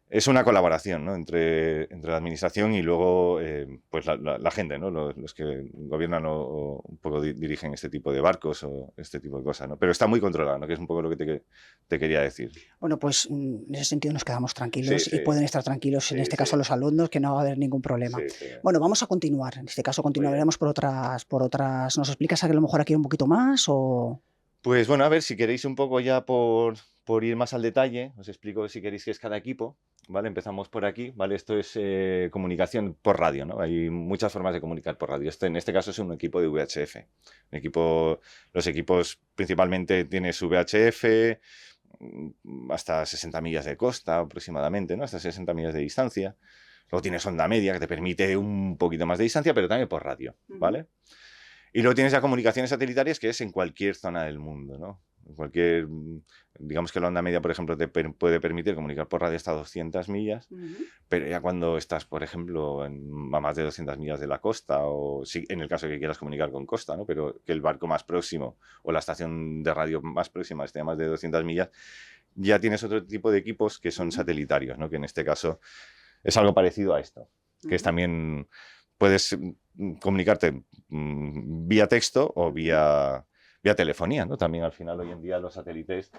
es una colaboración, ¿no? Entre la administración y luego, pues, la gente, ¿no? Los que gobiernan o un poco dirigen este tipo de barcos o este tipo de cosas, ¿no? Pero está muy controlado, ¿no? Que es un poco lo que te quería decir. Bueno, pues en ese sentido nos quedamos Sí, tranquilos y sí, pueden estar tranquilos, en sí, este sí, caso los alumnos, que no va a haber ningún problema. sí, sí. Bueno, vamos a continuar. En este caso Muy bien. continuaremos por otras. ¿Nos explicas a lo mejor aquí un poquito más o...? Pues bueno, a ver, si queréis un poco ya por ir más al detalle, os explico si queréis qué es cada equipo. ¿vale? Empezamos por aquí, ¿vale? Esto es comunicación por radio, ¿no? Hay muchas formas de comunicar por radio. En este caso es un equipo de VHF. Los equipos principalmente tienes VHF, hasta 60 millas de costa aproximadamente, ¿no? Hasta 60 millas de distancia. Luego tienes onda media, que te permite un poquito más de distancia, pero también por radio, ¿vale? Y luego tienes ya comunicaciones satelitarias, que es en cualquier zona del mundo, ¿no? Digamos que la onda media, por ejemplo, te puede permitir comunicar por radio hasta 200 millas, pero ya cuando estás, por ejemplo, a más de 200 millas de la costa, o en el caso de que quieras comunicar con costa, ¿no? Pero que el barco más próximo o la estación de radio más próxima esté a más de 200 millas, ya tienes otro tipo de equipos que son satelitarios, ¿no? Que en este caso es algo parecido a esto, que es también, puedes comunicarte vía texto o vía telefonía, ¿no? También al final hoy en día los satélites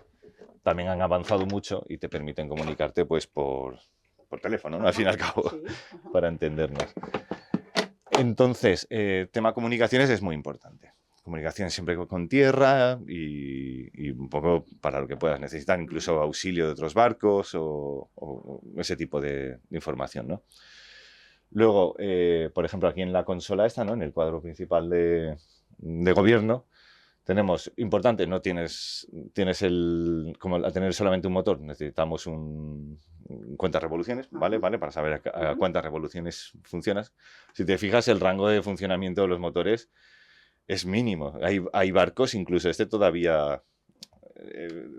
también han avanzado mucho y te permiten comunicarte pues por teléfono, ¿no? Al fin y al cabo, para entendernos. Entonces, tema comunicaciones es muy importante. Comunicación siempre con tierra y un poco para lo que puedas necesitar, incluso auxilio de otros barcos o ese tipo de información, ¿no? Luego, por ejemplo, aquí en la consola esta, ¿no? En el cuadro principal de gobierno, tenemos, importante, no tienes como al tener solamente un motor, necesitamos cuántas revoluciones, ¿vale? Para saber a cuántas revoluciones funcionas. Si te fijas, el rango de funcionamiento de los motores es mínimo. Hay barcos, incluso este todavía,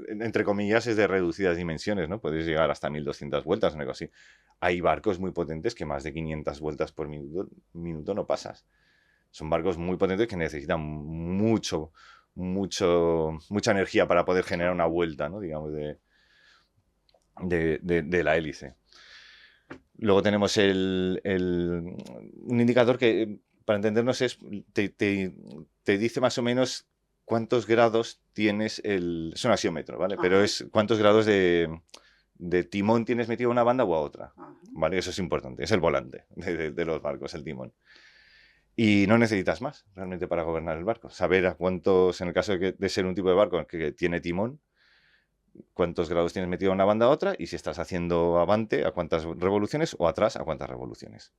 entre comillas, es de reducidas dimensiones, ¿no? Puedes llegar hasta 1200 vueltas, algo así. Hay barcos muy potentes que más de 500 vueltas por minuto no pasas. Son barcos muy potentes que necesitan mucha energía para poder generar una vuelta, ¿no? Digamos, de la hélice. Luego tenemos un indicador que, para entendernos, te dice más o menos cuántos grados tienes es un asiómetro, ¿vale? Pero es cuántos grados de timón tienes metido a una banda o a otra, ¿vale? Eso es importante, es el volante de los barcos, el timón. Y no necesitas más realmente para gobernar el barco. Saber a cuántos, en el caso de ser un tipo de barco que tiene timón, cuántos grados tienes metido a una banda a otra, y si estás haciendo avante, a cuántas revoluciones, o atrás, a cuántas revoluciones.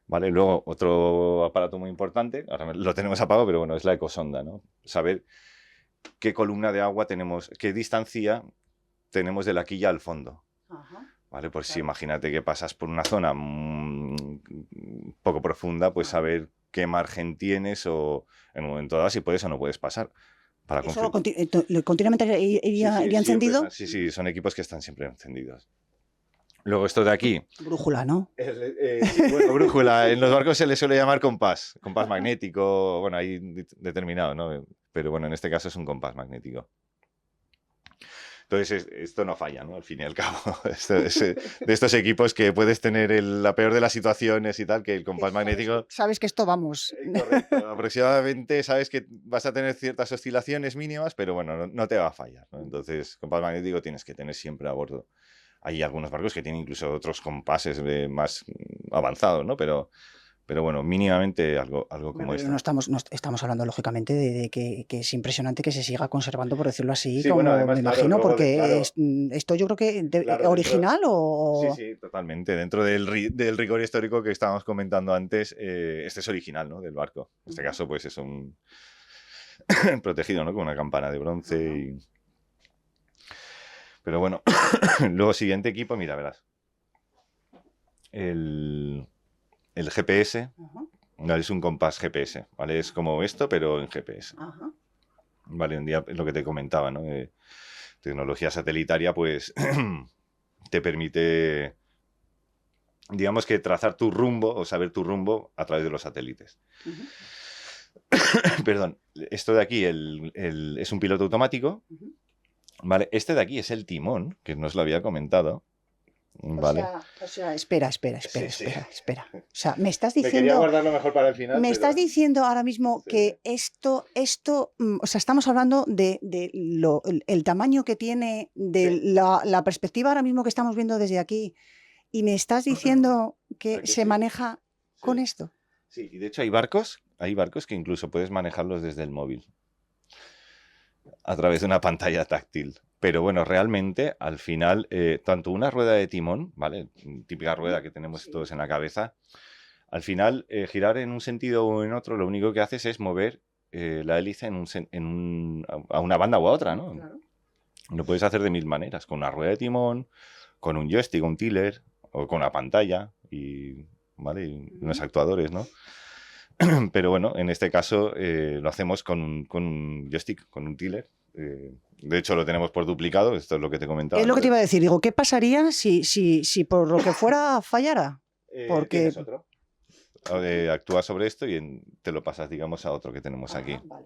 ¿Vale? Luego, otro aparato muy importante, ahora lo tenemos apagado, pero bueno, es la ecosonda, ¿no? Saber qué columna de agua tenemos, qué distancia tenemos de la quilla al fondo. ¿Vale? Pues claro. Si imagínate que pasas por una zona poco profunda, pues saber qué margen tienes o en un momento dado si puedes o no puedes pasar. ¿Eso continuamente iría encendido? Sí, son equipos que están siempre encendidos. Luego esto de aquí. Brújula, ¿no? Bueno, brújula. En los barcos se le suele llamar compás magnético, bueno, ahí determinado, ¿no? Pero bueno, en este caso es un compás magnético. Entonces, esto no falla, ¿no? Al fin y al cabo. De estos equipos que puedes tener la peor de las situaciones y tal, que el compás magnético... Sabes que esto vamos... Correcto. Aproximadamente sabes que vas a tener ciertas oscilaciones mínimas, pero bueno, no te va a fallar, ¿no? Entonces, compás magnético tienes que tener siempre a bordo. Hay algunos barcos que tienen incluso otros compases más avanzados, ¿no? Pero bueno, mínimamente algo como esto. No estamos hablando, lógicamente, de que es impresionante que se siga conservando, por decirlo así, sí, como bueno, además, me imagino, claro, porque claro. Esto yo creo que Claro, original o... Sí, totalmente. Dentro del rigor histórico que estábamos comentando antes, este es original, ¿no? Del barco. En este caso, pues es un protegido, ¿no? Con una campana de bronce. Pero bueno, luego siguiente equipo, mira, verás. El GPS, ¿vale? Es un compás GPS, ¿vale? Es como esto, pero en GPS. Vale, un día es lo que te comentaba, ¿no? Tecnología satelitaria, pues te permite, digamos que trazar tu rumbo o saber tu rumbo a través de los satélites. Perdón, esto de aquí es un piloto automático. Vale, este de aquí es el timón, que no os lo había comentado. Vale. O sea, espera. Sí. O sea, me estás diciendo... Me quería guardarlo mejor para el final. Estás diciendo ahora mismo que esto, o sea, estamos hablando de el tamaño que tiene, de la perspectiva ahora mismo que estamos viendo desde aquí, y me estás diciendo que se maneja con esto. Sí, y de hecho hay barcos que incluso puedes manejarlos desde el móvil, a través de una pantalla táctil. Pero bueno, realmente, al final, tanto una rueda de timón, ¿vale? Típica rueda que tenemos todos en la cabeza, al final, girar en un sentido o en otro, lo único que haces es mover la hélice a una banda u a otra, ¿no? Claro. Lo puedes hacer de mil maneras, con una rueda de timón, con un joystick, un tiller, o con una pantalla y, ¿vale? Y unos actuadores, ¿no? Pero bueno, en este caso lo hacemos con un joystick, con un tiller. De hecho, lo tenemos por duplicado, esto es lo que te comentaba. Es lo que te iba a decir, digo, ¿qué pasaría si por lo que fuera fallara? Porque... Tienes otro. Actúas sobre esto y te lo pasas, digamos, a otro que tenemos aquí. Vale.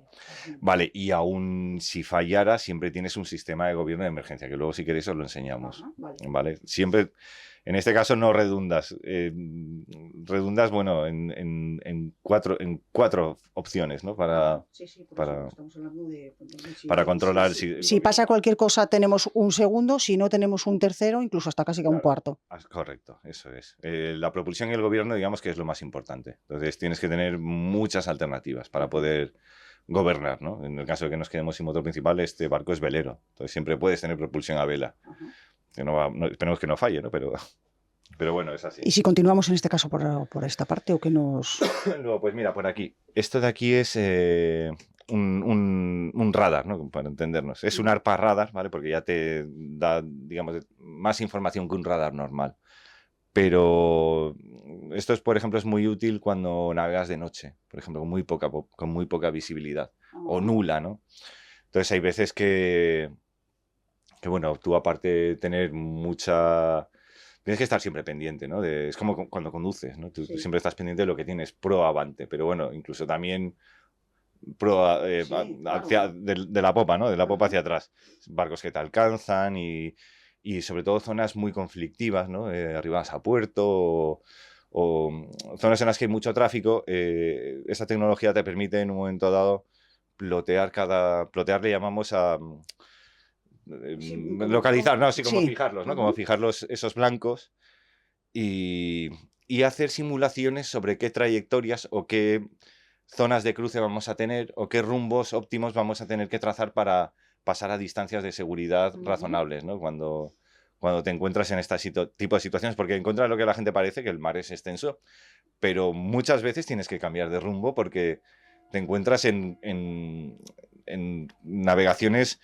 Vale, y aún si fallara, siempre tienes un sistema de gobierno de emergencia, que luego si queréis os lo enseñamos. Vale. Siempre, en este caso no redundas. Redundas, bueno, en cuatro opciones, ¿no? Para controlar. Si pasa cualquier cosa, tenemos un segundo, si no, tenemos un tercero, incluso hasta casi que un cuarto. Correcto, eso es. La propulsión y el gobierno, digamos que es lo más importante. Entonces tienes que tener muchas alternativas para poder gobernar, ¿no? En el caso de que nos quedemos sin motor principal, este barco es velero. Entonces siempre puedes tener propulsión a vela. Que esperemos que no falle, ¿no? Pero bueno, es así. ¿Y si continuamos en este caso por esta parte o que nos...? Luego, pues mira, por aquí. Esto de aquí es un radar, ¿no? Para entendernos. Es un ARPA radar, ¿vale? Porque ya te da, digamos, más información que un radar normal. Pero esto, por ejemplo, es muy útil cuando navegas de noche, por ejemplo, con muy poca visibilidad o nula, ¿no? Entonces hay veces que bueno, tú aparte de tener mucha... Tienes que estar siempre pendiente, ¿no? Es como cuando conduces, ¿no? Tú siempre estás pendiente de lo que tienes pro avante, pero bueno, incluso también de la popa, ¿no? De la popa hacia atrás. Barcos que te alcanzan y sobre todo zonas muy conflictivas, ¿no? Arribadas a puerto o zonas en las que hay mucho tráfico. Esa tecnología te permite en un momento dado plotear le llamamos a... localizar, ¿no? Así como fijarlos, ¿no? Como fijarlos esos blancos y hacer simulaciones sobre qué trayectorias o qué zonas de cruce vamos a tener o qué rumbos óptimos vamos a tener que trazar para pasar a distancias de seguridad razonables, ¿no? Cuando te encuentras en este tipo de situaciones, porque en contra de lo que la gente parece, que el mar es extenso, pero muchas veces tienes que cambiar de rumbo porque te encuentras en navegaciones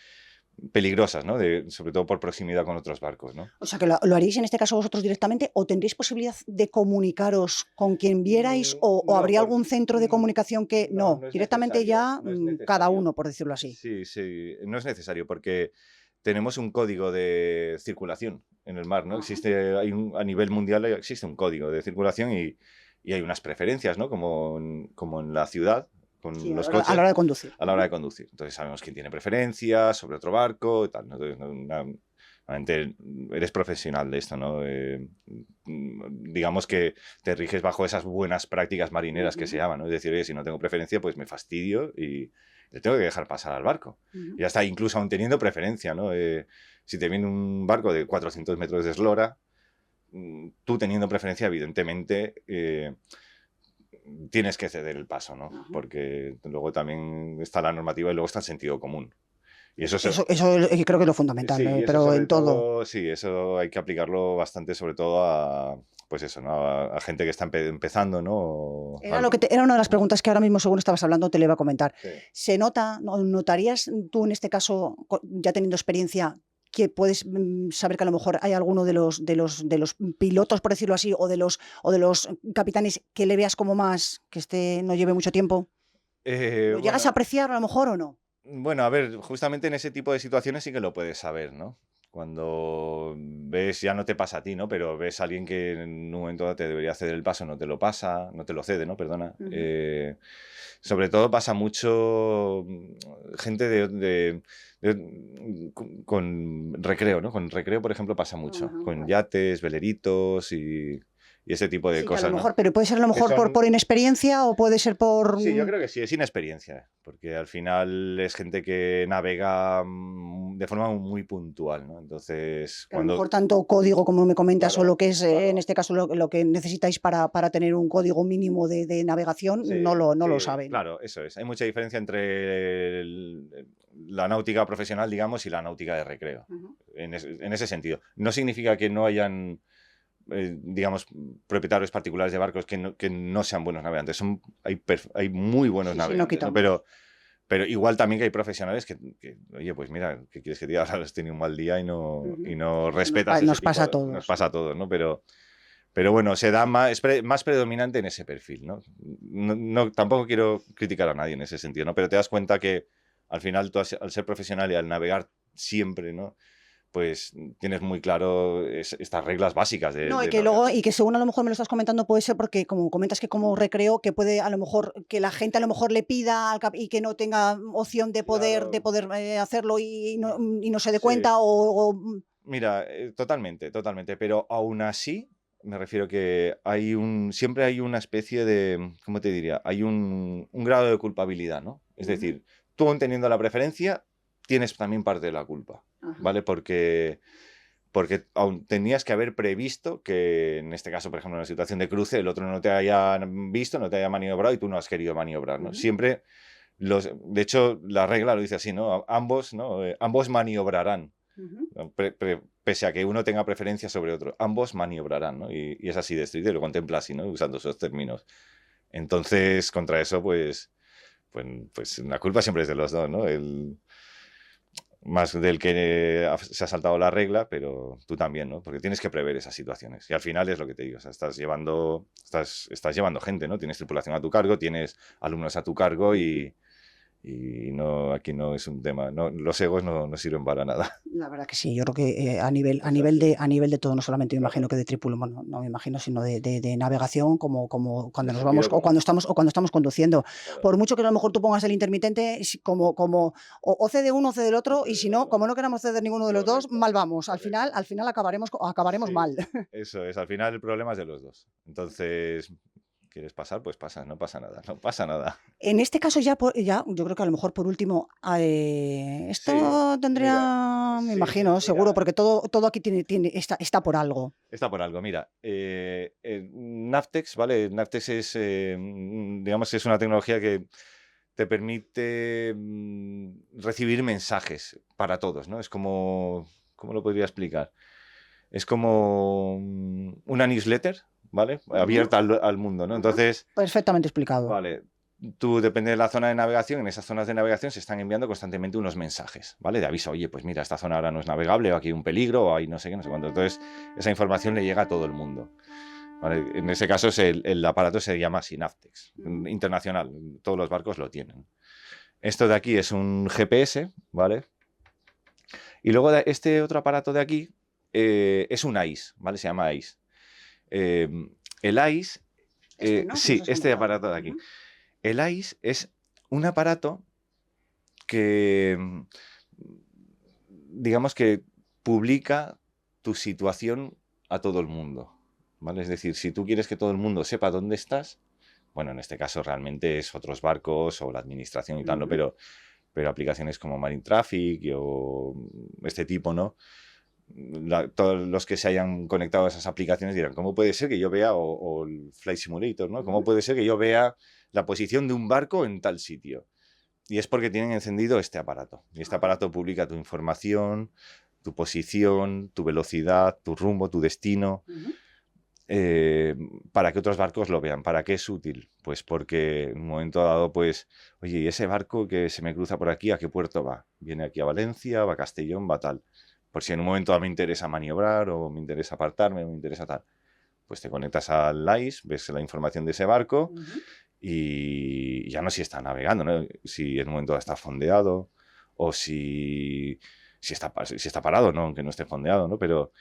peligrosas, ¿no? Sobre todo por proximidad con otros barcos, ¿no? O sea, que lo haréis en este caso vosotros directamente o tendréis posibilidad de comunicaros con quien vierais o habría algún centro de comunicación que no directamente ya cada uno, por decirlo así. Sí, no es necesario porque tenemos un código de circulación en el mar, ¿no? A nivel mundial existe un código de circulación y hay unas preferencias, ¿no? Como en la ciudad, con los coches. A la hora de conducir. A la hora de conducir. Entonces sabemos quién tiene preferencia sobre otro barco y tal, ¿no? Entonces, realmente eres profesional de esto, ¿no? Digamos que te riges bajo esas buenas prácticas marineras que se llaman, ¿no? Es decir, oye, si no tengo preferencia, pues me fastidio y le tengo que dejar pasar al barco. Y hasta incluso aún teniendo preferencia, ¿no? Si te viene un barco de 400 metros de eslora, tú teniendo preferencia, evidentemente... tienes que ceder el paso, ¿no? Porque luego también está la normativa y luego está el sentido común. Y eso creo que es lo fundamental, sí, pero en todo. Sí, eso hay que aplicarlo bastante, sobre todo a, pues eso, ¿no? A gente que está empezando, ¿no? Era una de las preguntas que ahora mismo, según estabas hablando, te le iba a comentar. Sí. ¿Notarías tú en este caso, ya teniendo experiencia, que puedes saber que a lo mejor hay alguno de los pilotos, por decirlo así, o de los capitanes que le veas como más, que no lleve mucho tiempo? ¿Lo llegas a apreciar a lo mejor o no? Bueno, a ver, justamente en ese tipo de situaciones sí que lo puedes saber, ¿no? Cuando ves, ya no te pasa a ti, ¿no? Pero ves a alguien que en un momento te debería ceder el paso, no te lo cede, ¿no? Perdona. Sobre todo pasa mucho gente con recreo, ¿no? Con recreo, por ejemplo, pasa mucho. Con yates, veleritos y y ese tipo de Sí, que a lo cosas, mejor, ¿no? pero puede ser a lo Que mejor son, por inexperiencia o puede ser por... sí, yo creo que sí, es inexperiencia, porque al final es gente que navega de forma muy puntual, ¿no? Entonces, Que a lo cuando... mejor tanto código como me comentas o lo Claro, que es, en claro. este caso, lo que necesitáis para tener un código mínimo de navegación, Sí, no lo sí, saben. claro, eso es. Hay mucha diferencia entre la náutica profesional, digamos, y la náutica de recreo, Ujú. en ese sentido. No significa que no hayan, digamos, propietarios particulares de barcos que no sean buenos navegantes. Hay muy buenos Sí, sí, no navegantes, ¿no? quitamos. Pero igual también que hay profesionales oye, pues mira, ¿qué quieres que te diga? Ahora has tenido un mal día y Ujú. no Eso respetas ese nos pasa tipo a nos todos. pasa a todos, ¿no? Pero bueno, se da más, más predominante en ese perfil, ¿no? Tampoco quiero criticar a nadie en ese sentido, ¿no? Pero te das cuenta que al final tú al ser profesional y al navegar siempre, ¿no? Pues tienes muy claro estas reglas básicas No, y de que luego, navegación. y que según a lo mejor me lo estás comentando, puede ser porque, como comentas que como recreo, que puede a lo mejor, que la gente a lo mejor le pida y que no tenga opción de Claro, poder hacerlo y no se dé sí. cuenta Mira, totalmente, totalmente. Pero aún así, me refiero que siempre hay una especie de, ¿cómo te diría? Hay un grado de culpabilidad, ¿no? Es Ujú. decir, tú aún teniendo la preferencia, tienes también parte de la culpa, Ajá. ¿vale? Porque aún tenías que haber previsto que, en este caso, por ejemplo, en la situación de cruce, el otro no te haya visto, no te haya maniobrado y tú no has querido maniobrar, ¿no? Ujú. Siempre, de hecho, la regla lo dice así, ¿no? Ambos, ¿no? Ambos maniobrarán. Ujú. ¿No? Pese a que uno tenga preferencia sobre otro, ambos maniobrarán, ¿no? Y es así de estricto y lo contempla así, ¿no? Usando esos términos. Entonces, contra eso, pues la culpa siempre es de los dos, ¿no? Más del que se ha saltado la regla, pero tú también, ¿no? Porque tienes que prever esas situaciones. Y al final es lo que te digo, o sea, estás llevando gente, ¿no? Tienes tripulación a tu cargo, tienes alumnos a tu cargo Ujú. y no, aquí no es un tema, no, los egos no sirven para nada. La verdad que sí, yo creo que Es así, a nivel de todo, no solamente me imagino claro. que de tripulación, bueno, no me imagino, sino de navegación, como De cuando nos vamos sentido común, o cuando estamos conduciendo. claro. Por mucho que a lo mejor tú pongas el intermitente, o cede uno o cede el otro, y Sucede si el no, otro. como no queramos ceder ninguno de los dos, Correcto, mal vamos. correcto. Al final acabaremos Sí, mal. eso es. Al final el problema es de los dos. Entonces, ¿quieres pasar? Pues pasa, no pasa nada, no pasa nada. En este caso ya, yo creo que a lo mejor por último, Sí, esto mira, tendría, me sí, imagino, seguro, mira, porque todo aquí está por algo. está por algo. Mira, Navtex, ¿vale? Navtex es, digamos, es una tecnología que te permite recibir mensajes para todos, ¿no? Es como, ¿cómo lo podría explicar? Es como una newsletter, ¿vale? Ujú. Abierta al mundo, ¿no? Ajá. Entonces, Perfectamente explicado. vale, tú depende de la zona de navegación, en esas zonas de navegación se están enviando constantemente unos mensajes, ¿vale? De aviso, oye, pues mira, esta zona ahora no es navegable, o aquí hay un peligro, o hay no sé qué, no sé cuánto. Entonces, esa información le llega a todo el mundo. ¿Vale? En ese caso, el aparato se llama Synaptex, Ujú. internacional, todos los barcos lo tienen. Esto de aquí es un GPS, ¿vale? Y luego este otro aparato de aquí es un ICE, ¿vale? Se llama ICE. Eh, el ICE, Este, ¿no? Que nos sí, has este comentado. aparato de aquí. Ujú. El ICE es un aparato que, digamos que publica tu situación a todo el mundo, ¿vale? Es decir, si tú quieres que todo el mundo sepa dónde estás, bueno, en este caso realmente es otros barcos o la administración y tal, ¿no? Ujú. Pero aplicaciones como Marine Traffic o este tipo, ¿no? Todos los que se hayan conectado a esas aplicaciones dirán, ¿cómo puede ser que yo vea, o el Flight Simulator, ¿no? ¿Cómo Ujú. puede ser que yo vea la posición de un barco en tal sitio? Y es porque tienen encendido este aparato. Y este Ajá. aparato publica tu información, tu posición, tu velocidad, tu rumbo, tu destino, Ujú. eh, para que otros barcos lo vean. ¿Para qué es útil? Pues porque en un momento dado, pues, oye, ¿y ese barco que se me cruza por aquí, a qué puerto va? ¿Viene aquí a Valencia, va a Castellón, va a tal? Por si en un momento dado me interesa maniobrar o me interesa apartarme o me interesa tal. Pues te conectas al ICE, ves la información de ese barco Ujú. y ya no si está navegando, ¿no? Si en un momento dado está fondeado o si está parado, ¿no? Aunque no esté fondeado, ¿no? Pero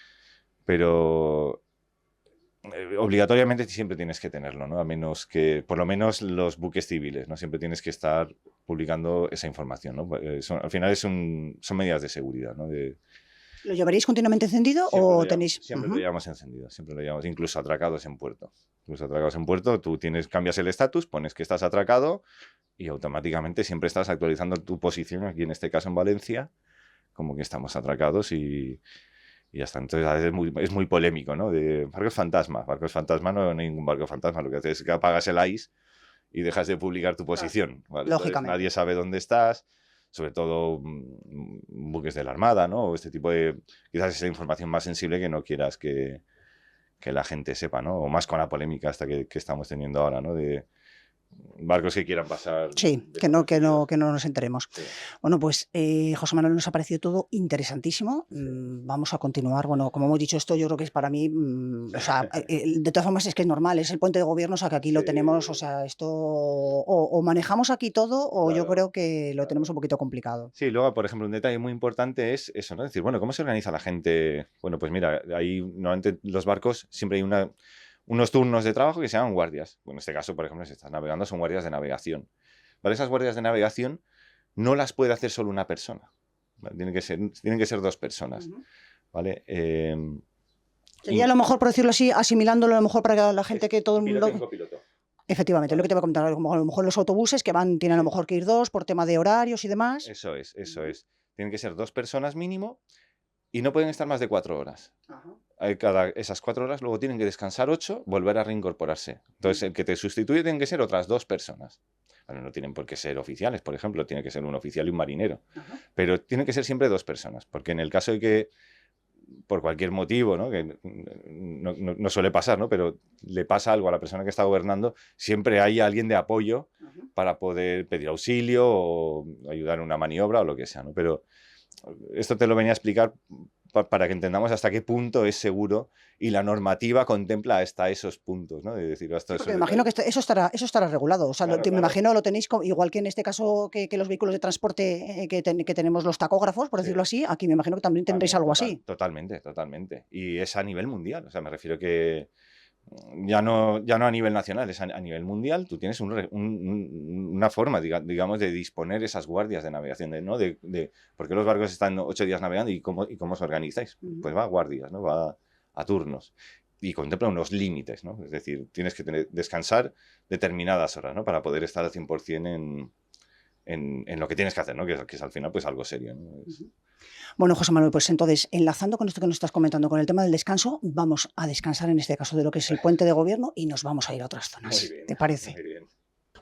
obligatoriamente siempre tienes que tenerlo, ¿no? A menos que, por lo menos los buques civiles, ¿no? Siempre tienes que estar publicando esa información, ¿no? Al final son medidas de seguridad, ¿no? ¿Lo llevaréis continuamente encendido o tenéis...? Siempre lo llevamos encendido, siempre lo llevamos, incluso atracados en puerto. Incluso atracados en puerto, tú cambias el estatus, pones que estás atracado y automáticamente siempre estás actualizando tu posición, aquí en este caso en Valencia, como que estamos atracados y ya está. Entonces a veces es muy polémico, ¿no? De barcos fantasma. Barcos fantasma no hay ningún barco fantasma. Lo que haces es que apagas el ICE y dejas de publicar tu posición. ¿Vale? Lógicamente. Nadie sabe dónde estás, sobre todo buques de la Armada, ¿no? O este tipo de... Quizás es la información más sensible que no quieras que la gente sepa, ¿no? O más con la polémica hasta que estamos teniendo ahora, ¿no? De barcos que quieran pasar. Sí, que no nos enteremos. Sí. Bueno, pues José Manuel, nos ha parecido todo interesantísimo. Vamos a continuar. Bueno, como hemos dicho, esto yo creo que es para mí, o sea, de todas formas es que es normal, es el puente de gobierno, o sea, que aquí lo tenemos, o sea, esto o manejamos aquí todo o Claro, yo creo que lo tenemos un poquito complicado. Sí, luego, por ejemplo, un detalle muy importante es eso, ¿no? Es decir, bueno, ¿cómo se organiza la gente? Bueno, pues mira, ahí normalmente los barcos siempre hay unos turnos de trabajo que se llaman guardias. Bueno, en este caso, por ejemplo, si estás navegando, son guardias de navegación. ¿Vale? Esas guardias de navegación no las puede hacer solo una persona. ¿Vale? Tienen que ser dos personas. ¿Vale? Sería a lo mejor, por decirlo así, asimilándolo a lo mejor para la gente que todo el mundo... Piloto y copiloto. Efectivamente, lo que te voy a comentar, como a lo mejor los autobuses que tienen a lo mejor que ir dos por tema de horarios y demás. Eso es. Tienen que ser dos personas mínimo y no pueden estar más de 4 horas. Esas 4 horas luego tienen que descansar 8, volver a reincorporarse. Entonces, el que te sustituye tienen que ser otras 2 personas. Bueno, no tienen por qué ser oficiales, por ejemplo, tiene que ser un oficial y un marinero. Pero tienen que ser siempre 2 personas, porque en el caso de que, por cualquier motivo, ¿no? Que no suele pasar, ¿no? Pero le pasa algo a la persona que está gobernando, siempre hay alguien de apoyo para poder pedir auxilio o ayudar en una maniobra o lo que sea, ¿no? Pero esto te lo venía a explicar para que entendamos hasta qué punto es seguro y la normativa contempla hasta esos puntos, ¿no? De decir, hasta Porque me imagino que eso estará regulado. O sea, Claro, me imagino lo tenéis igual que en este caso que los vehículos de transporte que tenemos los tacógrafos, por decirlo así, aquí me imagino que también tendréis algo así. Totalmente. Y es a nivel mundial. O sea, me refiero que ya no a nivel nacional, es a nivel mundial. Tú tienes una forma, digamos, de disponer esas guardias de navegación, ¿no? Porque los barcos están 8 días navegando y cómo os organizáis. Pues va a guardias, ¿no? Va a turnos. Y contempla unos límites, ¿no? Es decir, tienes que descansar determinadas horas, ¿no? Para poder estar al 100% en lo que tienes que hacer, ¿no? Que es al final pues algo serio, ¿no? Bueno, José Manuel, pues entonces, enlazando con esto que nos estás comentando, con el tema del descanso, vamos a descansar en este caso de lo que es el puente de gobierno y nos vamos a ir a otras zonas. Muy bien, ¿Te parece? Muy bien.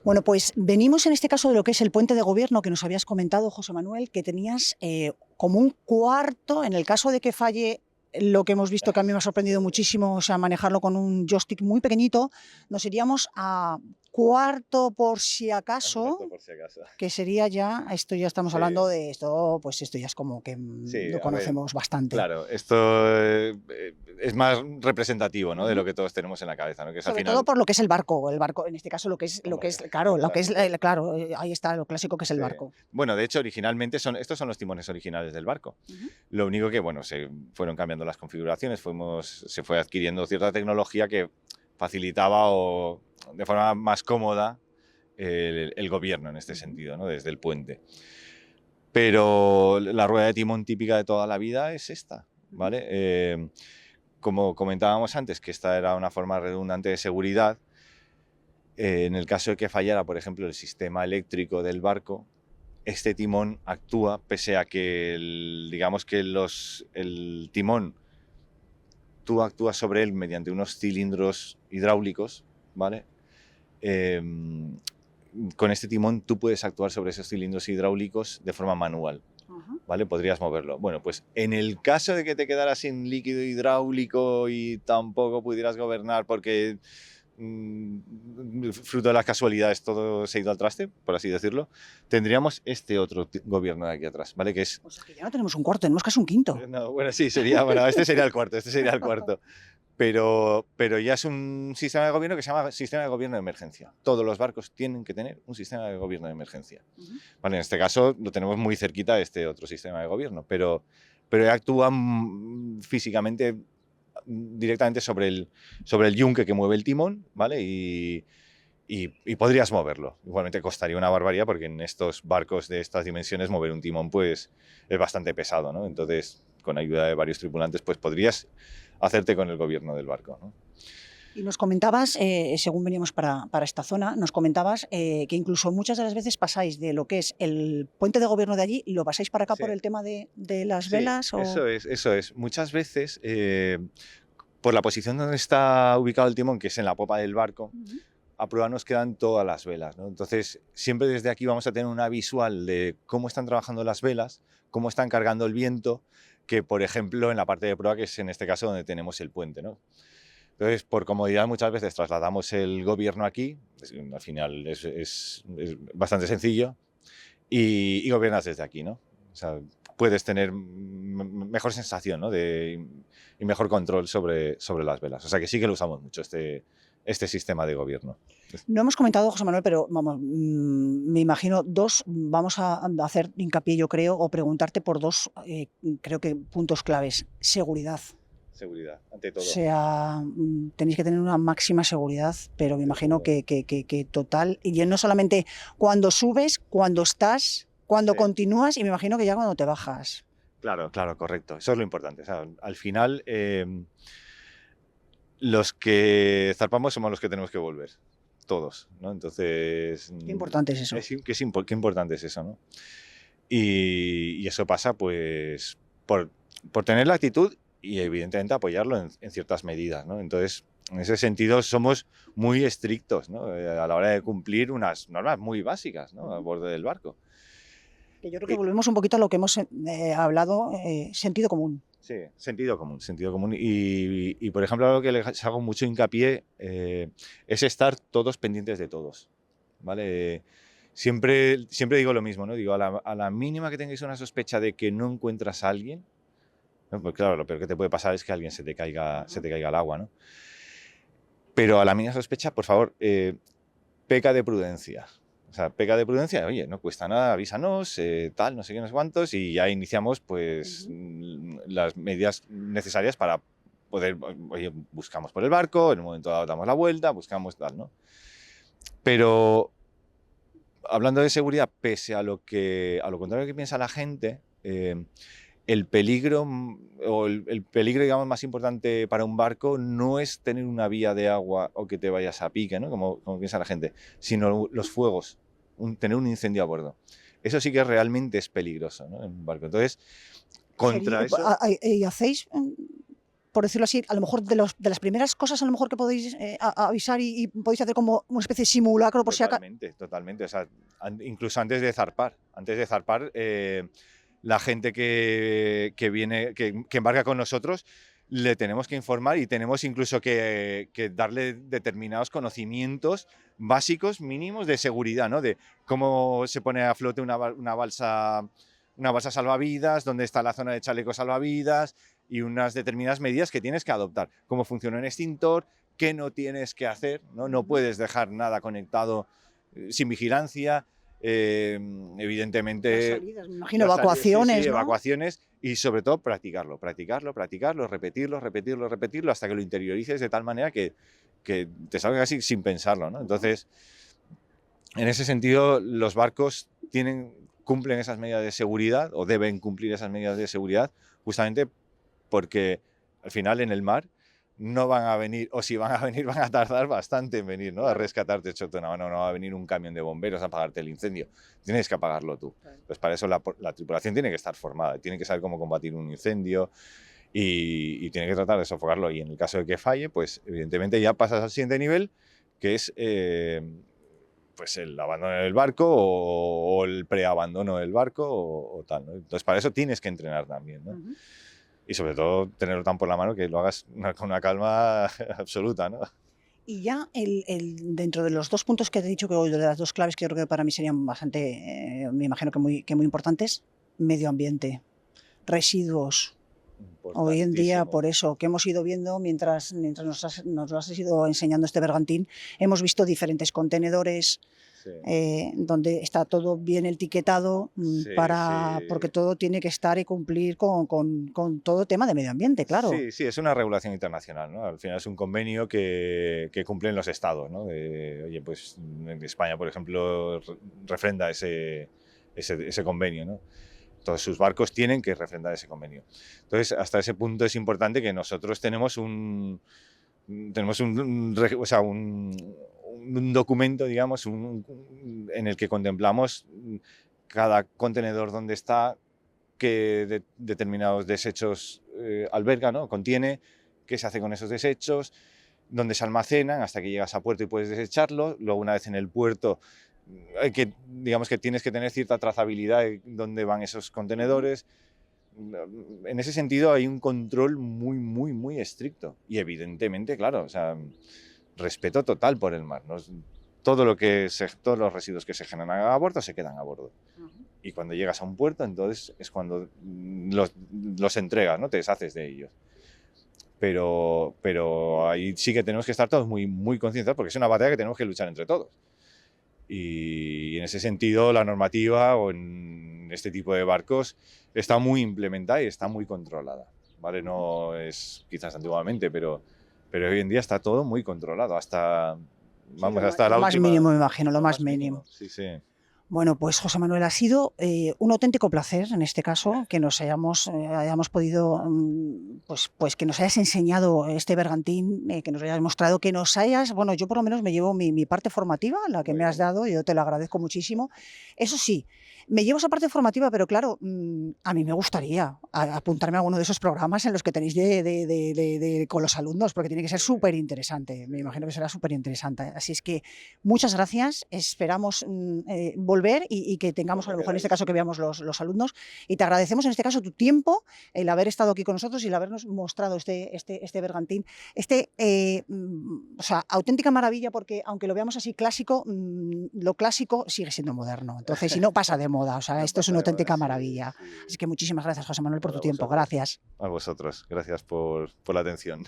Bueno, pues venimos en este caso de lo que es el puente de gobierno que nos habías comentado, José Manuel, que tenías como un cuarto, en el caso de que falle lo que hemos visto que a mí me ha sorprendido muchísimo, o sea, manejarlo con un joystick muy pequeñito, nos iríamos a cuarto por si acaso, que sería ya, esto ya estamos hablando de esto, pues esto ya es como que lo conocemos bastante. Claro, esto es más representativo, ¿no? De lo que todos tenemos en la cabeza, ¿no? Que es Sobre al final... todo por lo que es el barco, en este caso claro, ahí está lo clásico que es el barco. Bueno, de hecho, originalmente estos son los timones originales del barco. Lo único que, bueno, se fueron cambiando las configuraciones, se fue adquiriendo cierta tecnología que facilitaba o de forma más cómoda el gobierno en este sentido, ¿no? Desde el puente. Pero la rueda de timón típica de toda la vida es esta, ¿vale? Como comentábamos antes, que esta era una forma redundante de seguridad, en el caso de que fallara, por ejemplo, el sistema eléctrico del barco, este timón actúa, pese a que digamos que el timón, tú actúas sobre él mediante unos cilindros hidráulicos, ¿vale? Con este timón tú puedes actuar sobre esos cilindros hidráulicos de forma manual, ¿vale? Podrías moverlo. Bueno, pues en el caso de que te quedaras sin líquido hidráulico y tampoco pudieras gobernar porque fruto de las casualidades todo se ha ido al traste, por así decirlo, tendríamos este otro gobierno de aquí atrás, ¿vale? Que es... O sea, que ya no tenemos un cuarto, tenemos casi un quinto. No, bueno, sí, este sería el cuarto. Pero ya es un sistema de gobierno que se llama sistema de gobierno de emergencia. Todos los barcos tienen que tener un sistema de gobierno de emergencia. Vale, en este caso lo tenemos muy cerquita de este otro sistema de gobierno, pero actúan físicamente directamente sobre el yunque que mueve el timón, ¿vale? Y podrías moverlo. Igualmente costaría una barbaridad porque en estos barcos de estas dimensiones mover un timón pues es bastante pesado, ¿no? Entonces con ayuda de varios tripulantes, pues podrías hacerte con el gobierno del barco, ¿no? Y nos comentabas, según veníamos para esta zona, nos comentabas que incluso muchas de las veces pasáis de lo que es el puente de gobierno de allí y lo pasáis para acá Sí, por el tema de las sí, velas. O... eso es, eso es. Muchas veces, por la posición donde está ubicado el timón, que es en la popa del barco, Ujú. a prueba nos quedan todas las velas, ¿no? Entonces, siempre desde aquí vamos a tener una visual de cómo están trabajando las velas, cómo están cargando el viento, que por ejemplo en la parte de proa, que es en este caso donde tenemos el puente, ¿no? Entonces, por comodidad muchas veces trasladamos el gobierno aquí, al final es bastante sencillo, y gobiernas desde aquí, ¿no? O sea, puedes tener mejor sensación, ¿no? Y mejor control sobre las velas. O sea que sí que lo usamos mucho, este sistema de gobierno. No hemos comentado, José Manuel, pero vamos, me imagino dos, vamos a hacer hincapié, yo creo, o preguntarte por dos, creo que puntos claves. Seguridad. Seguridad, ante O todo. sea, tenéis que tener una máxima seguridad, pero me Ante imagino todo. que total, y no solamente cuando subes, cuando estás, cuando Sí. continúas, y me imagino que ya cuando te bajas. Claro, claro, correcto. Eso es lo importante. O sea, al final, los que zarpamos somos los que tenemos que volver. Todos, ¿no? Entonces, Qué importante es eso. qué importante es eso, ¿no? Y eso pasa, pues, por tener la actitud y, evidentemente, apoyarlo en ciertas medidas, ¿no? Entonces, en ese sentido, somos muy estrictos, ¿no? A la hora de cumplir unas normas muy básicas, ¿no? A bordo del barco. Que yo creo que Y, volvemos un poquito a lo que hemos hablado, sentido común. sí, sentido común, sentido común. Por ejemplo, algo que les hago mucho hincapié es estar todos pendientes de todos, ¿vale? Siempre digo lo mismo, ¿no? Digo, a la mínima que tengáis una sospecha de que no encuentras a alguien, ¿no? Pues claro, lo peor que te puede pasar es que alguien se te caiga al agua, ¿no? Pero a la mínima sospecha, por favor, peca de prudencia. O sea, peca de prudencia, oye, no cuesta nada, avísanos, tal, no sé qué, no sé cuántos, y ya iniciamos, pues, las medidas necesarias para poder, oye, buscamos por el barco, en un momento dado damos la vuelta, buscamos tal, ¿no? Pero, hablando de seguridad, pese a lo contrario que piensa la gente, el peligro, el peligro, digamos, más importante para un barco no es tener una vía de agua o que te vayas a pique, ¿no? Como piensa la gente, sino los fuegos, tener un incendio a bordo. Eso sí que realmente es peligroso, ¿no? En un barco. Entonces, contra eso... ¿Y hacéis, por decirlo así, a lo mejor de las primeras cosas a lo mejor que podéis avisar y podéis hacer como una especie de simulacro por si acaso? Totalmente, totalmente. O sea, incluso antes de zarpar, la gente que viene, que embarca con nosotros, le tenemos que informar y tenemos incluso que darle determinados conocimientos básicos, mínimos de seguridad, ¿no? De cómo se pone a flote una balsa salvavidas, dónde está la zona de chaleco salvavidas y unas determinadas medidas que tienes que adoptar. Cómo funciona un extintor, qué no tienes que hacer, ¿no? No puedes dejar nada conectado sin vigilancia. Las Evidentemente, salidas, me imagino, sí, sí, evacuaciones, ¿no? evacuaciones y sobre todo practicarlo, repetirlo hasta que lo interiorices de tal manera que te salga casi sin pensarlo, ¿no? Entonces, en ese sentido, los barcos cumplen esas medidas de seguridad o deben cumplir esas medidas de seguridad justamente porque al final en el mar no van a venir, o si van a venir, van a tardar bastante en venir, ¿no? A rescatarte, echarte una mano, no va a venir un camión de bomberos a apagarte el incendio. Tienes que apagarlo tú. Pues para eso la tripulación tiene que estar formada, tiene que saber cómo combatir un incendio y tiene que tratar de sofocarlo. Y en el caso de que falle, pues evidentemente ya pasas al siguiente nivel, que es pues el abandono del barco o el preabandono del barco o tal, ¿no? Entonces para eso tienes que entrenar también, ¿no? Y sobre todo tenerlo tan por la mano que lo hagas con una calma absoluta, ¿no? Y ya dentro de los dos puntos que te he dicho, de las dos claves que yo creo que para mí serían bastante, me imagino que muy importantes, medio ambiente, residuos. Hoy en día, Importantísimo. por eso que hemos ido viendo, mientras nos has ido enseñando este bergantín, hemos visto diferentes contenedores Sí, donde está todo bien etiquetado sí, sí. porque todo tiene que estar y cumplir con todo tema de medio ambiente, claro. Sí, sí, es una regulación internacional, ¿no? Al final es un convenio que cumplen los estados, ¿no? Oye, pues en España, por ejemplo, refrenda ese convenio, ¿no? todos sus barcos tienen que refrendar ese convenio. Entonces, hasta ese punto es importante que nosotros tenemos un documento, digamos, en el que contemplamos cada contenedor donde está, qué determinados desechos alberga, ¿no? Contiene, qué se hace con esos desechos, dónde se almacenan hasta que llegas a puerto y puedes desecharlo. Luego, una vez en el puerto, digamos que tienes que tener cierta trazabilidad de dónde van esos contenedores. En ese sentido hay un control muy, muy, muy estricto. Y evidentemente, claro, o sea, respeto total por el mar, ¿no? Todos los residuos que se generan a bordo se quedan a bordo. Y cuando llegas a un puerto, entonces es cuando los entregas, ¿no? Te deshaces de ellos. Pero ahí sí que tenemos que estar todos muy, muy conscientes, porque es una batalla que tenemos que luchar entre todos. Y en ese sentido, la normativa o en este tipo de barcos está muy implementada y está muy controlada, ¿vale? No es quizás antiguamente, pero hoy en día está todo muy controlado, hasta Lo más mínimo, me imagino, lo más mínimo. Sí, sí. Bueno, pues José Manuel, ha sido un auténtico placer en este caso que nos hayamos podido, pues que nos hayas enseñado este bergantín, que nos hayas mostrado, que nos hayas, bueno, yo por lo menos me llevo mi parte formativa, la que me has dado, yo te lo agradezco muchísimo. Eso sí, me llevo esa parte formativa, pero claro, a mí me gustaría apuntarme a alguno de esos programas en los que tenéis con los alumnos, porque tiene que ser súper interesante, me imagino que será súper interesante. Así es que muchas gracias, esperamos volver y que tengamos a lo mejor en este caso que veamos los alumnos, y te agradecemos en este caso tu tiempo, el haber estado aquí con nosotros y el habernos mostrado este bergantín, o sea, auténtica maravilla, porque aunque lo veamos así clásico, lo clásico sigue siendo moderno, entonces si no pasa de moda, o sea, esto es una auténtica maravilla. Así que muchísimas gracias, José Manuel, por tu tiempo, gracias. A vosotros, gracias por la atención.